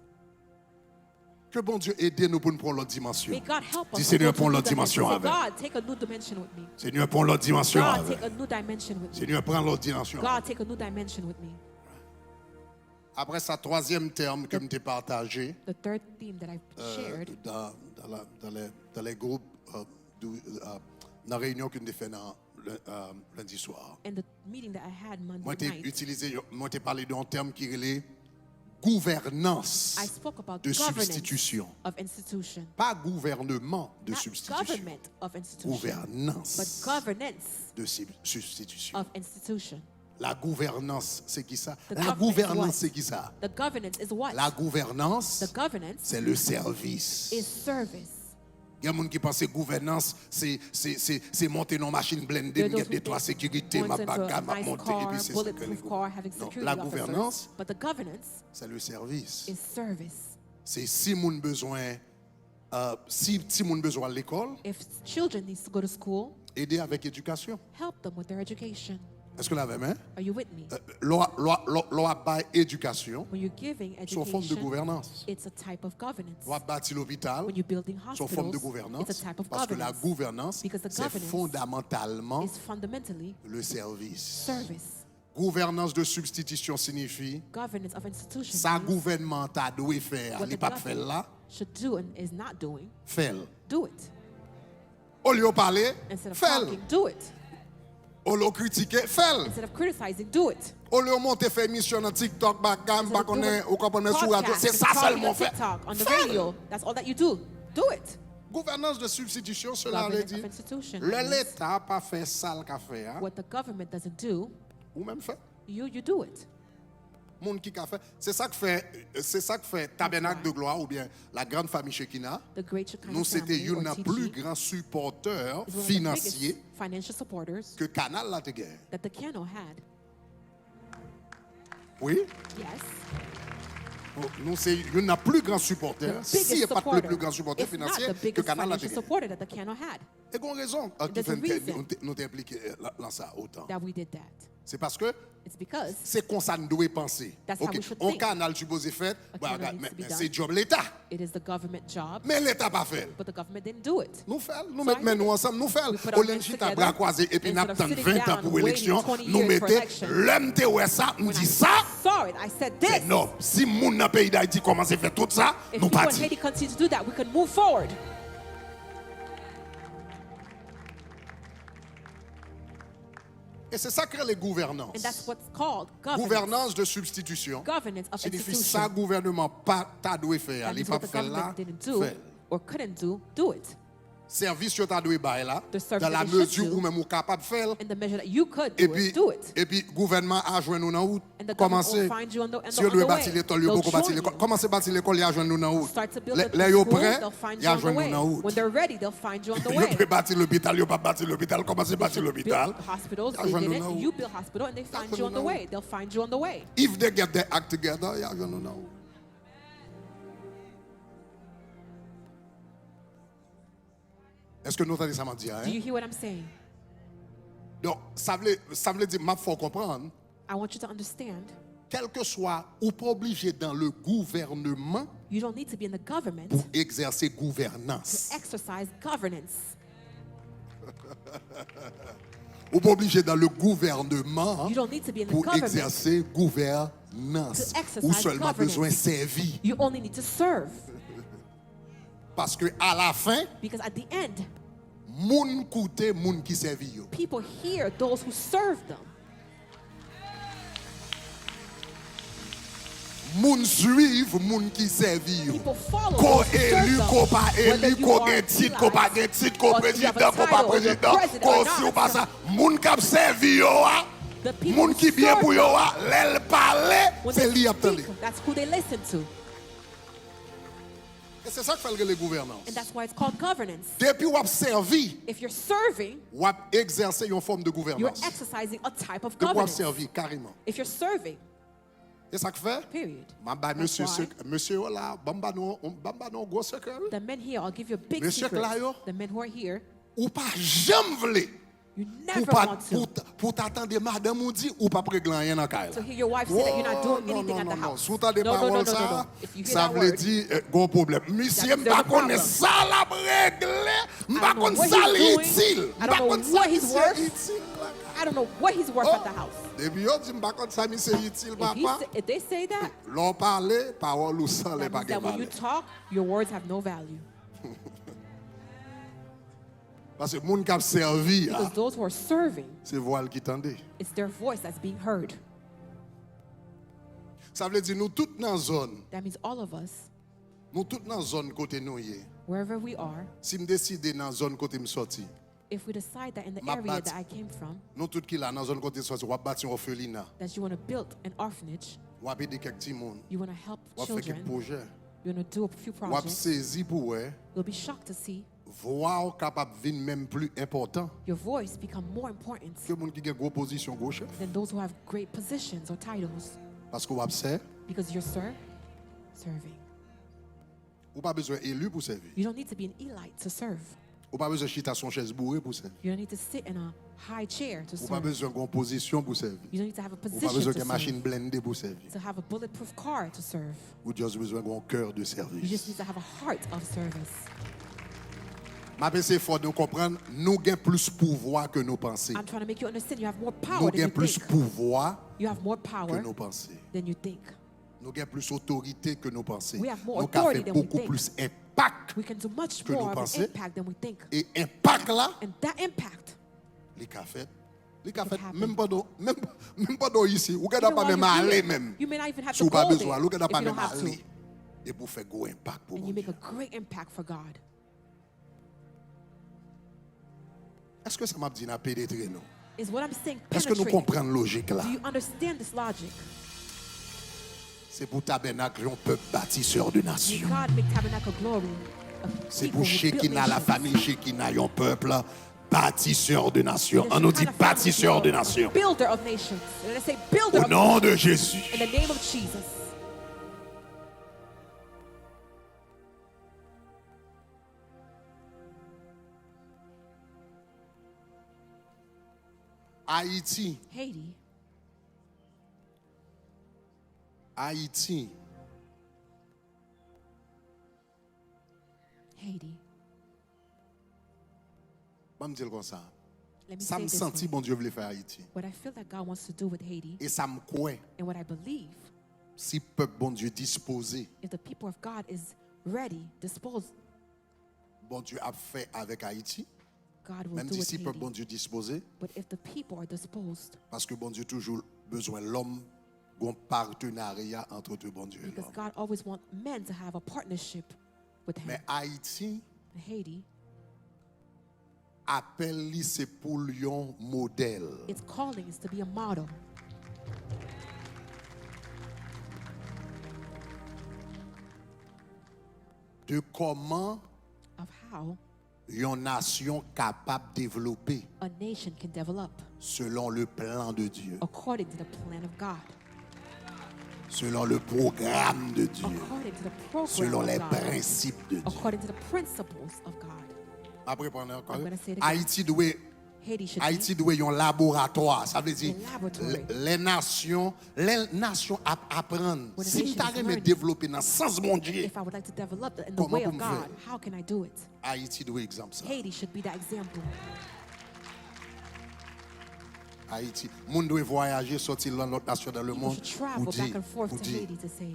A: Que bon Dieu aide nous pour nous prendre l'autre dimension.
B: May God help us
A: Dis
B: to
A: Seigneur,
B: go to
A: prends
B: a new
A: l'autre dimension
B: dimension. Say,
A: avec.
B: God, take a new dimension with me.
A: Seigneur, prends l'autre dimension
B: God,
A: avec.
B: take a new dimension with me.
A: Seigneur, prends l'autre dimension.
B: God, take a new dimension with me.
A: Après ça, troisième terme que je t'ai partagé
B: The third theme that I shared
A: dans les groupes, dans la réunion que nous avons fait lundi soir.
B: in the meeting that I had
A: Moi,
B: Monday
A: j'ai
B: night,
A: utilisé, moi, j'ai parlé d'un terme qui est gouvernance
B: I spoke about
A: de
B: governance
A: substitution.
B: of institution.
A: Pas gouvernement de
B: Not
A: substitution.
B: government of institution, but
A: Gouvernance
B: governance
A: de substitution.
B: of institution.
A: La gouvernance, c'est qui ça?
B: The
A: La
B: governance
A: gouvernance,
B: what?
A: c'est qui ça?
B: The governance is what?
A: La gouvernance,
B: The governance
A: c'est le service.
B: is service.
A: Il y a des gens qui pensent que gouvernance, c'est monter dans une machine blindée,
B: There are those
A: mettre des
B: who
A: trois
B: think
A: sécurité,
B: going
A: ma
B: into a
A: bagarre, ma
B: nice
A: monter, et
B: car,
A: puis c'est ça que les
B: bulletproof car, having
A: Non,
B: security
A: la
B: officers.
A: gouvernance,
B: But the governance
A: c'est le service.
B: is service.
A: C'est si moun besoin, si moun besoin à l'école,
B: If children need to go to school,
A: aider avec éducation.
B: help them with their education.
A: Est-ce que vous l'avez, hein?
B: Are you with me?
A: Loi by éducation,
B: When you're giving
A: sous forme de
B: education,
A: gouvernance.
B: it's a type of governance.
A: Loi bâtir l'hôpital,
B: When you're building
A: sous forme de
B: hospitals,
A: gouvernance.
B: it's a type of
A: Parce que la
B: governance.
A: gouvernance,
B: Because the
A: c'est
B: governance
A: fondamentalement
B: It's fundamentally
A: le service.
B: service.
A: Gouvernance de substitution signifie
B: Governance of institutions
A: ça
B: means
A: gouvernement a dû faire,
B: what
A: il
B: the
A: pas fait
B: government
A: là,
B: should do and is not doing,
A: fait.
B: do it.
A: Au lieu de parler,
B: Instead of
A: fait.
B: talking, do it.
A: Au lieu de critiquer, fait.
B: Instead of criticizing, do it.
A: Au lieu de monter faire mission dans TikTok, bagam,
B: Instead of doing
A: ou comprenez sur radio,
B: podcasts
A: c'est
B: and
A: ça
B: talking
A: seulement
B: on
A: fait.
B: TikTok, on the
A: Fait.
B: radio, that's all that you do. Do it.
A: Gouvernance de substitution, cela veut
B: Governance
A: dire,
B: of institution
A: le
B: means
A: l'État pas fait ça le café, hein,
B: what the government doesn't do,
A: ou même fait.
B: you do it.
A: Monde qui a fait, c'est ça que fait Tabernacle de Gloire ou bien la grande famille Shekinah.
B: The great Shekinah
A: Nous c'était
B: family, or
A: un
B: TG,
A: plus grand supporter
B: is one of the biggest
A: financier
B: financial supporters
A: que Canal la te gagne.
B: that the Cano had.
A: Oui,
B: Yes.
A: nous c'est un plus grand supporter,
B: The
A: s'il n'y
B: biggest
A: a pas le
B: supporter,
A: plus grand supporter
B: if not
A: financier
B: the
A: que
B: biggest
A: Canal la te
B: financial
A: gagne.
B: supporter that the Cano had,
A: Et qu'on raison qui
B: There's a
A: fait
B: reason
A: que nous t'impliquer dans ça autant.
B: that we did that.
A: C'est parce que
B: It's because
A: c'est comme ça nous devons penser.
B: That's how
A: OK,
B: we should
A: on
B: think.
A: canal supposé fait,
B: A
A: bah,
B: canal needs
A: mais
B: to be done.
A: c'est job l'État.
B: it is the government job,
A: Mais l'État pas fait.
B: but the government didn't do it.
A: Nous faisons, nous
B: So I
A: mettons
B: did
A: nous
B: it.
A: ensemble, nous faisons.
B: We put
A: Au
B: our
A: lieu de
B: hands
A: chita
B: together,
A: bras croisés et puis nous
B: instead of
A: attendons
B: sitting
A: 20 ans
B: down
A: pour
B: and
A: l'élection,
B: waiting 20
A: nous
B: years for
A: mettons
B: election.
A: l'homme te ouais ça, nous
B: When I
A: dit ça.
B: saw it, I said
A: C'est
B: this.
A: non. Si moun dans le pays d'Haïti commence à faire tout ça,
B: If
A: nous
B: people in
A: partons.
B: Haiti continue to do that, we can move forward.
A: Et c'est ça que les gouvernances.
B: And that's what's called governance.
A: Gouvernance de substitution
B: Governance of
A: signifie
B: institution.
A: ça gouvernement pas t'a dû faire,
B: That
A: il
B: means
A: pas
B: what the
A: fait là,
B: government didn't do
A: fait.
B: or couldn't do it.
A: Service que t'a dû bailler là,
B: The service
A: dans la
B: that they should
A: mesure
B: do.
A: où même ou capable de faire.
B: In the measure that you could
A: Et
B: do
A: puis,
B: it, do it.
A: et puis, gouvernement a joint nous dans où?
B: And the government
A: Commencez.
B: will find you on the
A: Si on doit bâtir
B: way.
A: l'école, il
B: They'll
A: beaucoup bâtir
B: join
A: l'école.
B: you.
A: Commencez à bâtir l'école, il a joint nous dans où?
B: Start to build
A: Les
B: the
A: yo
B: school,
A: prêt,
B: they'll find
A: il
B: you
A: a
B: on the
A: joint nous
B: way.
A: dans où?
B: When they're ready, they'll find you on the
A: Yo
B: way.
A: peut bâtir l'hôpital, yo pas bâtir l'hôpital, commencez à bâtir
B: Build
A: l'hôpital.
B: hospitals,
A: Il a
B: they
A: joint
B: did
A: nous
B: it.
A: dans où?
B: You build hospital and they find
A: joint
B: you on
A: nous
B: the
A: dans
B: way. They'll find you on the way.
A: If they get their act together, il a joint nous dans où? Est-ce que nous entendons ça m'a dit?
B: Do
A: Hein?
B: you hear what I'm saying?
A: Donc, ça veut dire, il faut comprendre,
B: I want you to understand,
A: quel que soit, ou pas obligé dans le gouvernement
B: you don't need to be in the government
A: pour exercer gouvernance.
B: to exercise governance.
A: Ou pas obligé dans le gouvernement
B: You don't need to be in the
A: pour
B: government.
A: exercer gouvernance.
B: To exercise
A: Ou seulement
B: governance.
A: besoin servir.
B: You only need to serve.
A: Parce que à la fin,
B: Because at the end,
A: moun koute moun qui servi yo.
B: people hear those who serve them.
A: Moun suivre moun qui servi yo.
B: People follow
A: Ko
B: those who serve
A: élu,
B: them.
A: ko pa
B: Whether
A: élu,
B: you
A: ko
B: are
A: gen titre, ko pa gen titre, ko
B: or if you have a
A: président, ko pa
B: title, or you're
A: président,
B: president
A: ko
B: or
A: si ou
B: not.
A: pa sa. Moun kap servi yo a,
B: The people
A: moun
B: who
A: qui bien
B: serve
A: pour yo
B: them,
A: a, l'el parle,
B: when
A: c'est
B: they
A: li ap tande.
B: speak, that's who they listen to.
A: Et c'est ça que fait les gouvernances.
B: And that's why it's called governance.
A: Depuis ou ap servi,
B: If you're serving,
A: ou ap exercer une forme de
B: you're
A: gouvernance.
B: exercising a type of
A: Depuis ou ap
B: governance.
A: servi carrément.
B: If you're serving,
A: Et ça que fait?
B: period.
A: Ma ba
B: That's
A: monsieur
B: why.
A: monsieur là, bamba non gros secret.
B: The men here, I'll give you a big
A: Monsieur
B: secret.
A: Clayo.
B: The men who are here,
A: Ou pas jamais vle
B: You never want to.
A: Pour t'attendre madame ou dit ou pas régler rien dans caille.
B: To hear your wife say that you're not doing anything at the house.
A: Sous ta des
B: No.
A: paroles ça,
B: If you hear
A: ça
B: that
A: veut
B: word,
A: dire gon problème. Monsieur
B: there's
A: m'pa
B: a problem.
A: connaît ça la régler, m'pa
B: know
A: connaît
B: what
A: ça
B: he's
A: utile.
B: doing. I don't know what he's worth. I don't know what he's worth at the house.
A: Depuis yo dit m'pa connait ça monsieur utile papa.
B: If they say that,
A: L'on parler, parole ou sans les
B: that
A: pas
B: means that when you
A: valeur.
B: talk, your words have no value.
A: Parce que moun k'ap servi,
B: Because those who are serving,
A: c'est voile qui tendait.
B: it's their voice that's being heard.
A: Ça veut dire nous toutes dans zone,
B: That means all of us,
A: nous toutes dans zone côté nous yé.
B: wherever we are,
A: Si me décider dans zone côté me sorti,
B: if we decide that in the
A: Ma
B: area
A: bat-
B: that I came from,
A: nous toutes qui là dans zone côté sorti, ou bâtir orphelinat,
B: that you want to build an orphanage,
A: ou aider quelques petits monde,
B: you want to help
A: ou faire quelques
B: children,
A: projets,
B: you want to do a few
A: ou
B: projects,
A: saisi pour ouais,
B: you'll be shocked to see
A: voir capable venir même plus important
B: your voice become more important
A: que moun qui gagne gros position gros chef.
B: than those who have great positions or titles.
A: Parce que ou observe,
B: Because you're serving.
A: ou pas besoin élu pour servir.
B: You don't need to be an elite to serve.
A: Ou pas besoin chita son chaise bourrée pour servir.
B: You don't need to sit in a high chair to
A: Ou pas
B: serve.
A: besoin de position pour servir.
B: You don't need to have a
A: Ou pas
B: position
A: besoin
B: to
A: de machine
B: serve.
A: blindée pour servir.
B: To have a bulletproof car to serve.
A: Ou juste besoin d'un cœur de
B: You just
A: service.
B: need to have a heart of service.
A: Ma pensée faut nous comprendre, nous gagnons plus pouvoir que nos pensées.
B: I'm trying to make you understand you have more
A: Nous
B: power than
A: gagnons
B: you
A: plus
B: think.
A: pouvoir
B: You have more
A: que
B: power
A: nos pensées.
B: than you think.
A: Nous gagnons plus autorité que nos pensées.
B: We have more
A: Nous
B: authority
A: avons
B: than we
A: beaucoup
B: think.
A: plus impact.
B: We can do much
A: Que nous
B: more of an
A: pensons.
B: impact than we think.
A: Et impact là,
B: And that impact,
A: les qu'a fait. Les qu'a
B: It
A: fait
B: happen.
A: même pas dans ici. Ou qu'à
B: even
A: pas
B: while
A: même
B: you're
A: aller
B: here,
A: même.
B: you may not even have
A: Si
B: to
A: ou pas
B: go
A: besoin,
B: there
A: ou qu'à
B: if
A: pas
B: you
A: même
B: don't have to.
A: aller. Et pour faire gros impact pour
B: And
A: mon
B: you make
A: Dieu.
B: a great impact for God.
A: Est-ce que ça m'a dit n'a pénétré nous?
B: Is what I'm saying
A: Est-ce que nous
B: penetrating?
A: comprenons logique là?
B: Do you understand this logic?
A: C'est pour tabernacle un peuple bâtisseur de
B: May
A: nations.
B: God make tabernacle glory of
A: C'est
B: people
A: pour
B: who build
A: Shekinah, la
B: nations.
A: famille Shekinah, un peuple bâtisseur de nations.
B: The
A: On nous dit
B: Shekinah family
A: bâtisseur de
B: people,
A: nations.
B: Builder of nations. And I say builder
A: Au
B: of
A: nom de
B: nations.
A: Jésus.
B: In the name of Jesus.
A: Haïti,
B: Haiti,
A: Haïti,
B: Haiti.
A: je vais me dire comme ça.
B: Let me
A: Ça
B: say
A: me
B: this
A: senti
B: way.
A: bon Dieu voulait faire Haïti.
B: What I feel that God wants to do with Haiti
A: Et ça me croit,
B: and what I believe,
A: si peuple bon Dieu disposé,
B: if the people of God is ready, disposed,
A: bon Dieu a fait avec Haïti.
B: God will
A: Même
B: do
A: si
B: with
A: si peuple bon
B: Haiti.
A: Dieu disposé,
B: But if the people are disposed,
A: parce que bon Dieu toujours besoin de l'homme, un partenariat entre deux bon Dieu et
B: because
A: l'homme.
B: God always wants men to have a partnership with Him.
A: Mais Haïti,
B: Haiti,
A: appelle lui c'est pour un modèle.
B: its calling is to be a model
A: De comment
B: of how
A: une nation capable de développer
B: a nation can develop
A: selon le plan de Dieu,
B: according to the plan of God,
A: selon le programme de Dieu,
B: according to the program
A: selon les
B: of God,
A: principes de Dieu.
B: according to the principles of God.
A: Après, pendant encore,
B: I'm gonna say it again.
A: Haïti doit
B: Haiti should
A: un laboratoire. Ça veut dire
B: A laboratory.
A: les nations apprennent.
B: When a
A: Si
B: nation
A: nous
B: is
A: me
B: learning,
A: développer dans le sens mon
B: be,
A: Dieu,
B: if I would like to develop in the
A: Comment
B: way
A: pour
B: of
A: me
B: God,
A: faire?
B: how can I do it?
A: Haïti doit exemple ça.
B: Haiti should be that example.
A: Haïti, monde doit voyager, sortir dans l'autre nation dans le
B: People
A: monde.
B: should travel
A: Pour
B: back
A: dire,
B: and forth
A: pour
B: to
A: dire,
B: Haiti to say,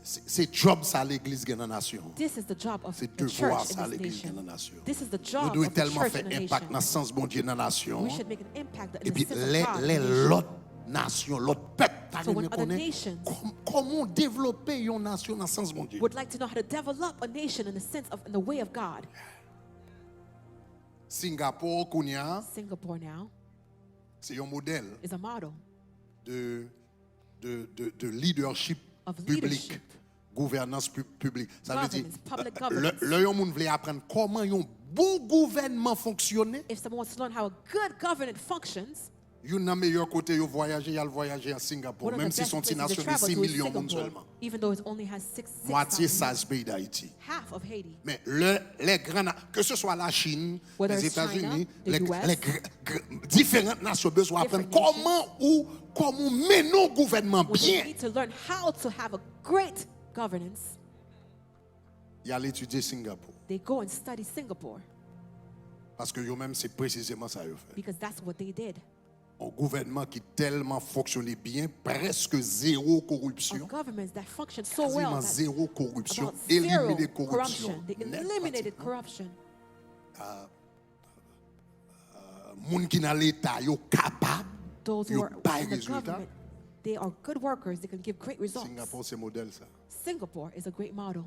A: c'est job ça l'église dans la nation.
B: this is the job of
A: C'est
B: the
A: devoir
B: church
A: ça
B: in this
A: l'église dans la
B: nation.
A: nation.
B: This is the
A: Nous
B: job
A: devons
B: of the
A: tellement
B: church
A: faire
B: in the
A: impact dans
B: nation.
A: le sens bon Dieu dans la nation.
B: We should make an impact
A: Et
B: in
A: puis
B: the sense of God. in the nation.
A: l'autre nation, l'autre peuple,
B: So when other nations
A: comment développer une nation dans le sens bon Dieu.
B: would like to know how to develop a nation in the sense of in the way of God.
A: Singapour, Kounia,
B: Singapore now
A: c'est un modèle
B: is a model
A: de leadership
B: of
A: public,
B: leadership.
A: gouvernance publique. Ça veut dire,
B: Governance, public governance.
A: le monde veut apprendre comment un bon gouvernement fonctionne.
B: If someone wants to learn how a good government functions,
A: Yon nan meilleur côté yo voyager, il a voyager à Singapour,
B: One of
A: même
B: the
A: si
B: best
A: son petit
B: places to
A: nation de
B: travel
A: 6
B: to is
A: millions de monde
B: Singapore,
A: seulement.
B: even though it only has 6
A: Moitié
B: 6,000,
A: 16 pays d'Haïti.
B: half of Haiti.
A: Mais les grands, que ce soit la Chine,
B: Whether
A: les
B: it's
A: États-Unis,
B: China, the US,
A: différentes nations besoin apprendre
B: different
A: comment mener nos gouvernements
B: When they
A: bien.
B: need to learn how to have a great governance,
A: Il a étudié Singapour.
B: they go and study Singapore
A: Parce que eux-mêmes, c'est précisément ça qu'ils fait.
B: because that's what they did.
A: Un gouvernement qui tellement fonctionnait bien, presque zéro
B: A
A: corruption,
B: government that functioned so
A: quasiment
B: well that
A: zéro corruption,
B: about zero
A: éliminer corruption.
B: corruption. They
A: Net,
B: eliminated
A: pratiquement.
B: corruption.
A: Moun qui dans l'État, yo capable,
B: Those who
A: yo
B: are
A: bail
B: in the
A: résultat.
B: government, they are good workers. They can give great results.
A: Singapour, c'est modèle ça.
B: Singapore is a great model.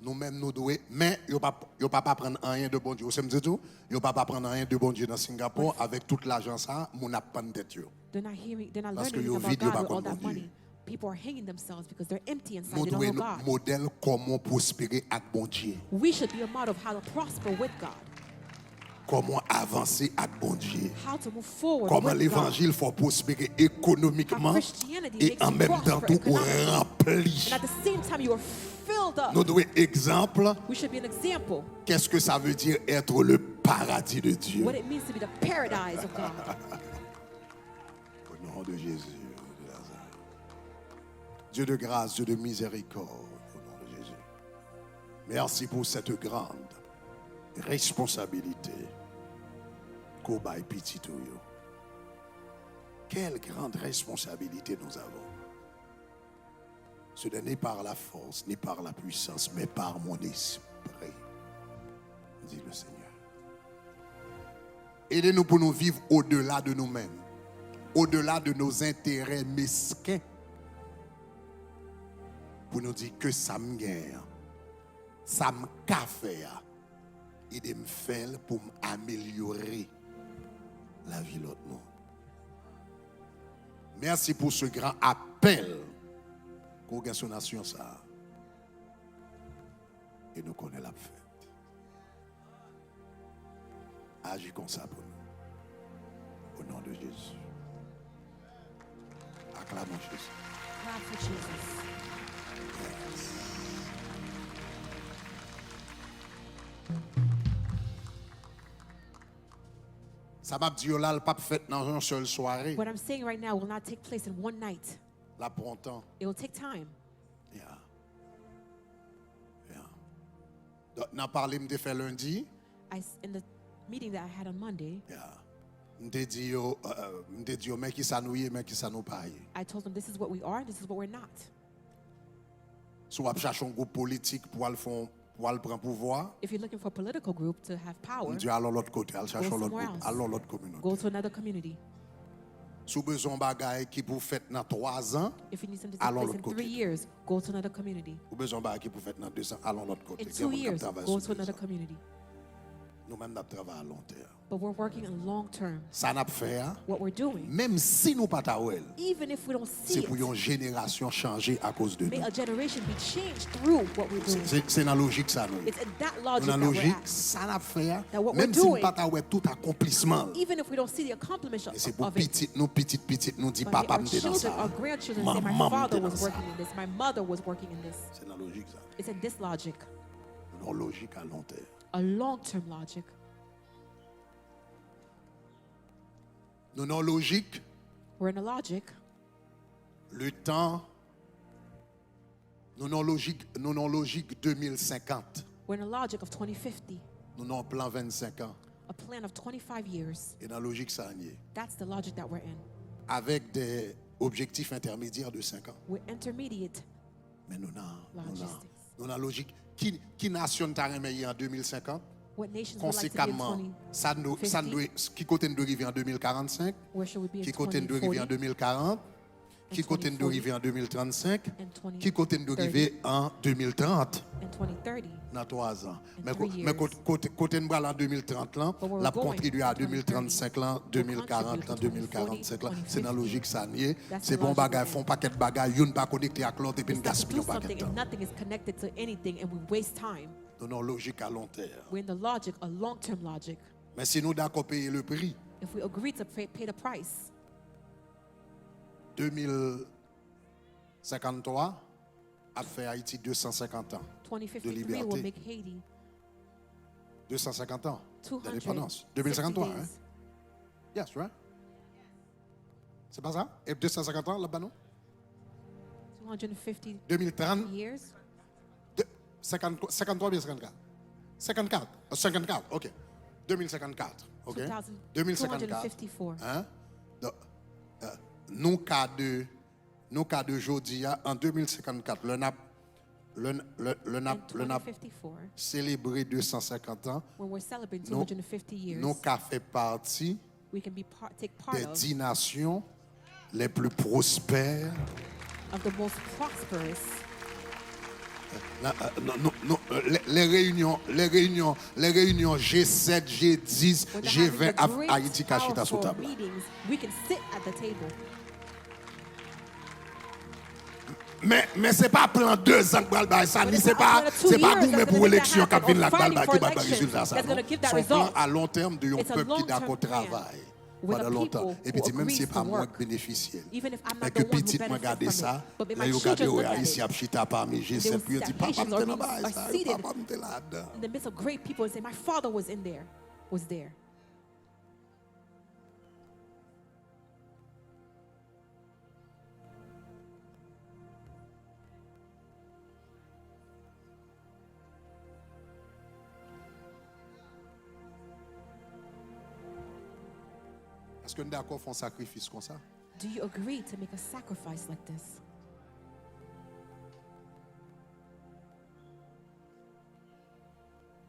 A: Nous-mêmes, nous devons, mais yo pas prendre rien de bon Dieu. Vous savez tout? Yo pas prendre rien de bon Dieu dans Singapour avec toute l'argent ça, mon a pas de tête yo.
B: They're not hearing. They're not
A: Parce que
B: learning
A: yo
B: about
A: vide, yo
B: God
A: pas
B: with all
A: comme
B: that
A: bon Dieu.
B: money. People are hanging themselves because they're empty inside.
A: Nous
B: They don't
A: devons
B: know
A: un
B: God.
A: modèle comment prospérer avec bon Dieu.
B: We should be a model of how to prosper with God,
A: Comment avancer avec bon Dieu.
B: how to move forward
A: Comment
B: with God.
A: l'évangile faut prospérer économiquement
B: How Christianity
A: et
B: makes
A: en
B: you
A: même temps
B: prosper
A: tout
B: economically.
A: rempli.
B: And at the same time, you are filled up.
A: Nous devons exemple,
B: We should be an example
A: qu'est-ce que ça veut dire être le paradis de Dieu.
B: what it means to be the paradise of God.
A: Au nom de Jésus de Nazareth. Dieu de grâce, Dieu de miséricorde, au nom de Jésus. Merci pour cette grande responsabilité qu'au bail petit tout yo. Quelle grande responsabilité nous avons. Ce n'est par la force, ni par la puissance, mais par mon esprit, dit le Seigneur. Aidez-nous pour nous vivre au-delà de nous-mêmes, au-delà de nos intérêts mesquins, pour nous dire que ça me gagne, ça me fait, et de me faire pour m'améliorer la vie de l'autre monde. Merci pour ce grand appel qu'on a sur la nation ça. Et nous connaissons la fête. Agis comme ça pour nous. Au nom de Jésus. Acclamons Jésus.
B: Clap for Jesus.
A: Ça m'a dit là, le pape fait dans une seule soirée.
B: What I'm saying right now will not take place in one night.
A: La prend temps.
B: It will take time.
A: Yeah. Yeah. Donc, n'a parlé me fait lundi.
B: In the meeting that I had on Monday,
A: Yeah. M'te dit yo mais qui ça nous y, mais qui ça nous pas y.
B: I told them this is what we are, this is what we're not.
A: Soit chercher un groupe politique pour aller prendre pouvoir.
B: If you're looking for a political group to have power,
A: Dieu allons l'autre côté, allons chercher
B: Go
A: l'autre
B: somewhere
A: groupe,
B: else.
A: allons l'autre communauté.
B: go to another community.
A: Sous besoin bagaille qui pour faire dans 3 ans,
B: If you need something to take
A: allons
B: place in
A: l'autre
B: 3
A: côté.
B: years, go to another community.
A: Ou besoin bagaille qui pour faire dans 2 ans, allons l'autre côté.
B: In 2 years, go to another community.
A: Nous-mêmes nous travaillons à long terme.
B: But we're working on long term.
A: Ça n'a pas fait,
B: What we're doing,
A: même si nous pas tawel,
B: even if we don't see
A: c'est pour
B: it,
A: une génération changer à cause de
B: may
A: nous.
B: a generation be changed through what we're doing.
A: C'est dans la logique ça nous.
B: It's in that logic
A: Dans la
B: that we're
A: logique,
B: at.
A: ça n'a fait,
B: That what
A: même
B: we're
A: si nous
B: doing,
A: pas tawel tout accomplissement.
B: Even if we don't see the accomplishment
A: Et c'est pour
B: of it,
A: petit nous dit
B: but
A: papa
B: our
A: me dans
B: children,
A: ça.
B: our grandchildren say, my
A: Maman
B: father
A: m'était dans
B: was
A: ça.
B: working in this, my mother was working in this.
A: C'est dans la logique ça.
B: It's in this logic,
A: Dans la logique à long terme.
B: a long-term logic.
A: Nous non logique,
B: We're in a logic.
A: le temps, nous non logique 2050.
B: We're in a logic of 2050,
A: Nous non plan 25 ans.
B: a plan of 25 years.
A: Et dans la logique ça y est.
B: That's the logic that we're in.
A: Avec des objectifs intermédiaires de 5 ans.
B: We're intermediate.
A: Mais nous
B: Logistics.
A: dans la logique qui nation t'a remis en 2050.
B: What nations would like to be in
A: Conséquemment,
B: 2050?
A: ça doit qui côté nous doit arriver en 2045,
B: Where should we be in
A: qui côté nous doit arriver en
B: 2040?
A: 2040, qui côté nous doit arriver en 2035,
B: And
A: qui côté nous doit arriver en 2030.
B: In 2030.
A: Dans 3 ans.
B: In
A: Mais
B: 3 years.
A: côté nous en 2030 là,
B: But where
A: la
B: we're going
A: contribuer à
B: in
A: 2035 là,
B: We'll
A: 2040 là,
B: contribute to
A: 2045 là,
B: 2040,
A: c'est dans la logique ça nié.
B: That's
A: C'est
B: the
A: bon
B: logic
A: bagay,
B: we're in.
A: font paquet de bagay, yon pas connecté à l'autre et puis
B: It's
A: nous
B: not to
A: gaspillons
B: do
A: paquet de
B: something
A: temps.
B: and nothing is connected to anything and we waste time.
A: Dans la logique à long terme.
B: We're in the logic, a long-term logic.
A: Mais si nous d'accord payer le prix,
B: if we agree to pay the price,
A: 2053 a fait Haïti 250 ans de
B: 2053 will
A: liberté.
B: make Haiti
A: 250 ans
B: 260
A: d'indépendance. 2053, hein?
B: days.
A: Yes, right? C'est pas ça? Et 250 ans là-bas, non?
B: 250
A: 2030,
B: years.
A: 53 bien 54? 54. 54, ok. 2054, ok? 2054.
B: 254.
A: Hein? Nous cas de jeudi en 2054, le nap
B: In 2054,
A: célébré 250 ans,
B: when we're celebrating
A: nous
B: 250 years,
A: nous qu'a fait partie
B: we can take part
A: des
B: of
A: 10 nations les plus prospères.
B: the most prosperous.
A: Les réunions G7, G10,
B: When they're
A: G20
B: having the great,
A: Haïti Kachita sous
B: powerful
A: table.
B: meetings, we can sit at the table.
A: Mais c'est pas plan 2 ans que balba ça,
B: But it's
A: c'est
B: not
A: pas
B: plan of 2
A: c'est pas
B: years
A: gourmet
B: that's
A: pour
B: gonna make
A: élection
B: that
A: qu'a vinn la
B: happen, or
A: balba qui
B: fighting
A: va
B: for
A: résultat ça.
B: elections that's gonna give that
A: Son plan
B: result.
A: à long terme de un
B: It's a
A: peuple qui
B: long-term
A: d'accord
B: plan
A: travail
B: with
A: pendant
B: a
A: longtemps.
B: people
A: Et puis
B: who
A: même si c'est
B: agrees
A: pas
B: to
A: moi
B: work.
A: qui bénéficie.
B: Even if I'm
A: Mais
B: not
A: que
B: the one who
A: petit moi
B: benefits
A: regarder
B: from
A: ça,
B: it, but when
A: là
B: my
A: yo
B: children
A: regarder
B: look at
A: ici
B: it,
A: a chita parmi
B: they
A: G7
B: will
A: puis
B: see
A: dit
B: that
A: papa
B: Haitians
A: m'était dans
B: are
A: ça,
B: seated
A: papa m'était là-dedans.
B: in the midst of great people and say, my father was there.
A: Est-ce que nous d'accord font sacrifice comme ça?
B: Do you agree to make a sacrifice like this?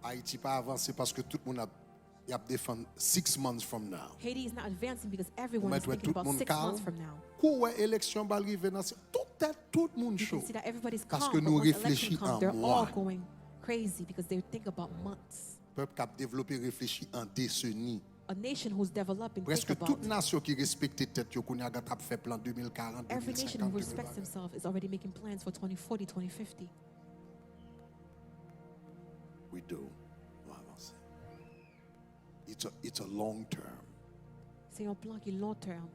A: Haïti pas avancé parce que tout le monde a défendu 6 months from now.
B: Haiti is not advancing because everyone
A: Mais
B: is thinking
A: tout le
B: about
A: monde
B: 6
A: calme.
B: months from now.
A: Quoi élection va arriver dans tout le monde
B: You
A: chaud.
B: can see that everybody's
A: Parce
B: calm,
A: que
B: but
A: nous
B: once election
A: réfléchissons
B: comes,
A: en
B: they're all
A: mois.
B: going crazy because they think about months.
A: Peuple qui a développé réfléchi en décennies.
B: A nation who's developing
A: Presque
B: think
A: toute
B: about.
A: nation qui respecte tête yo qu'on a fait plan 2040,
B: Every nation
A: 2050.
B: who respects himself is already making plans for 2040, 2050.
A: We do. On va avancer. It's a long term.
B: C'est un plan qui est long terme.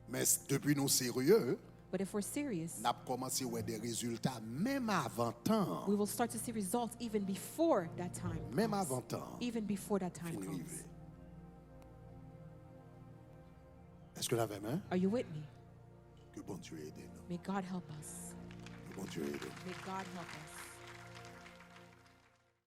A: Mais depuis nous sérieux,
B: But if we're serious,
A: n'a commencé à voir des résultats même avant temps.
B: we will start to see results even before that time
A: Même
B: comes.
A: avant temps.
B: Even before that time
A: Fin
B: comes.
A: arrivé. Est-ce que l'avez main?
B: Are you with me?
A: Que bon Dieu aide nous.
B: May God help us.
A: Que bon Dieu aide nous.
B: May God help us.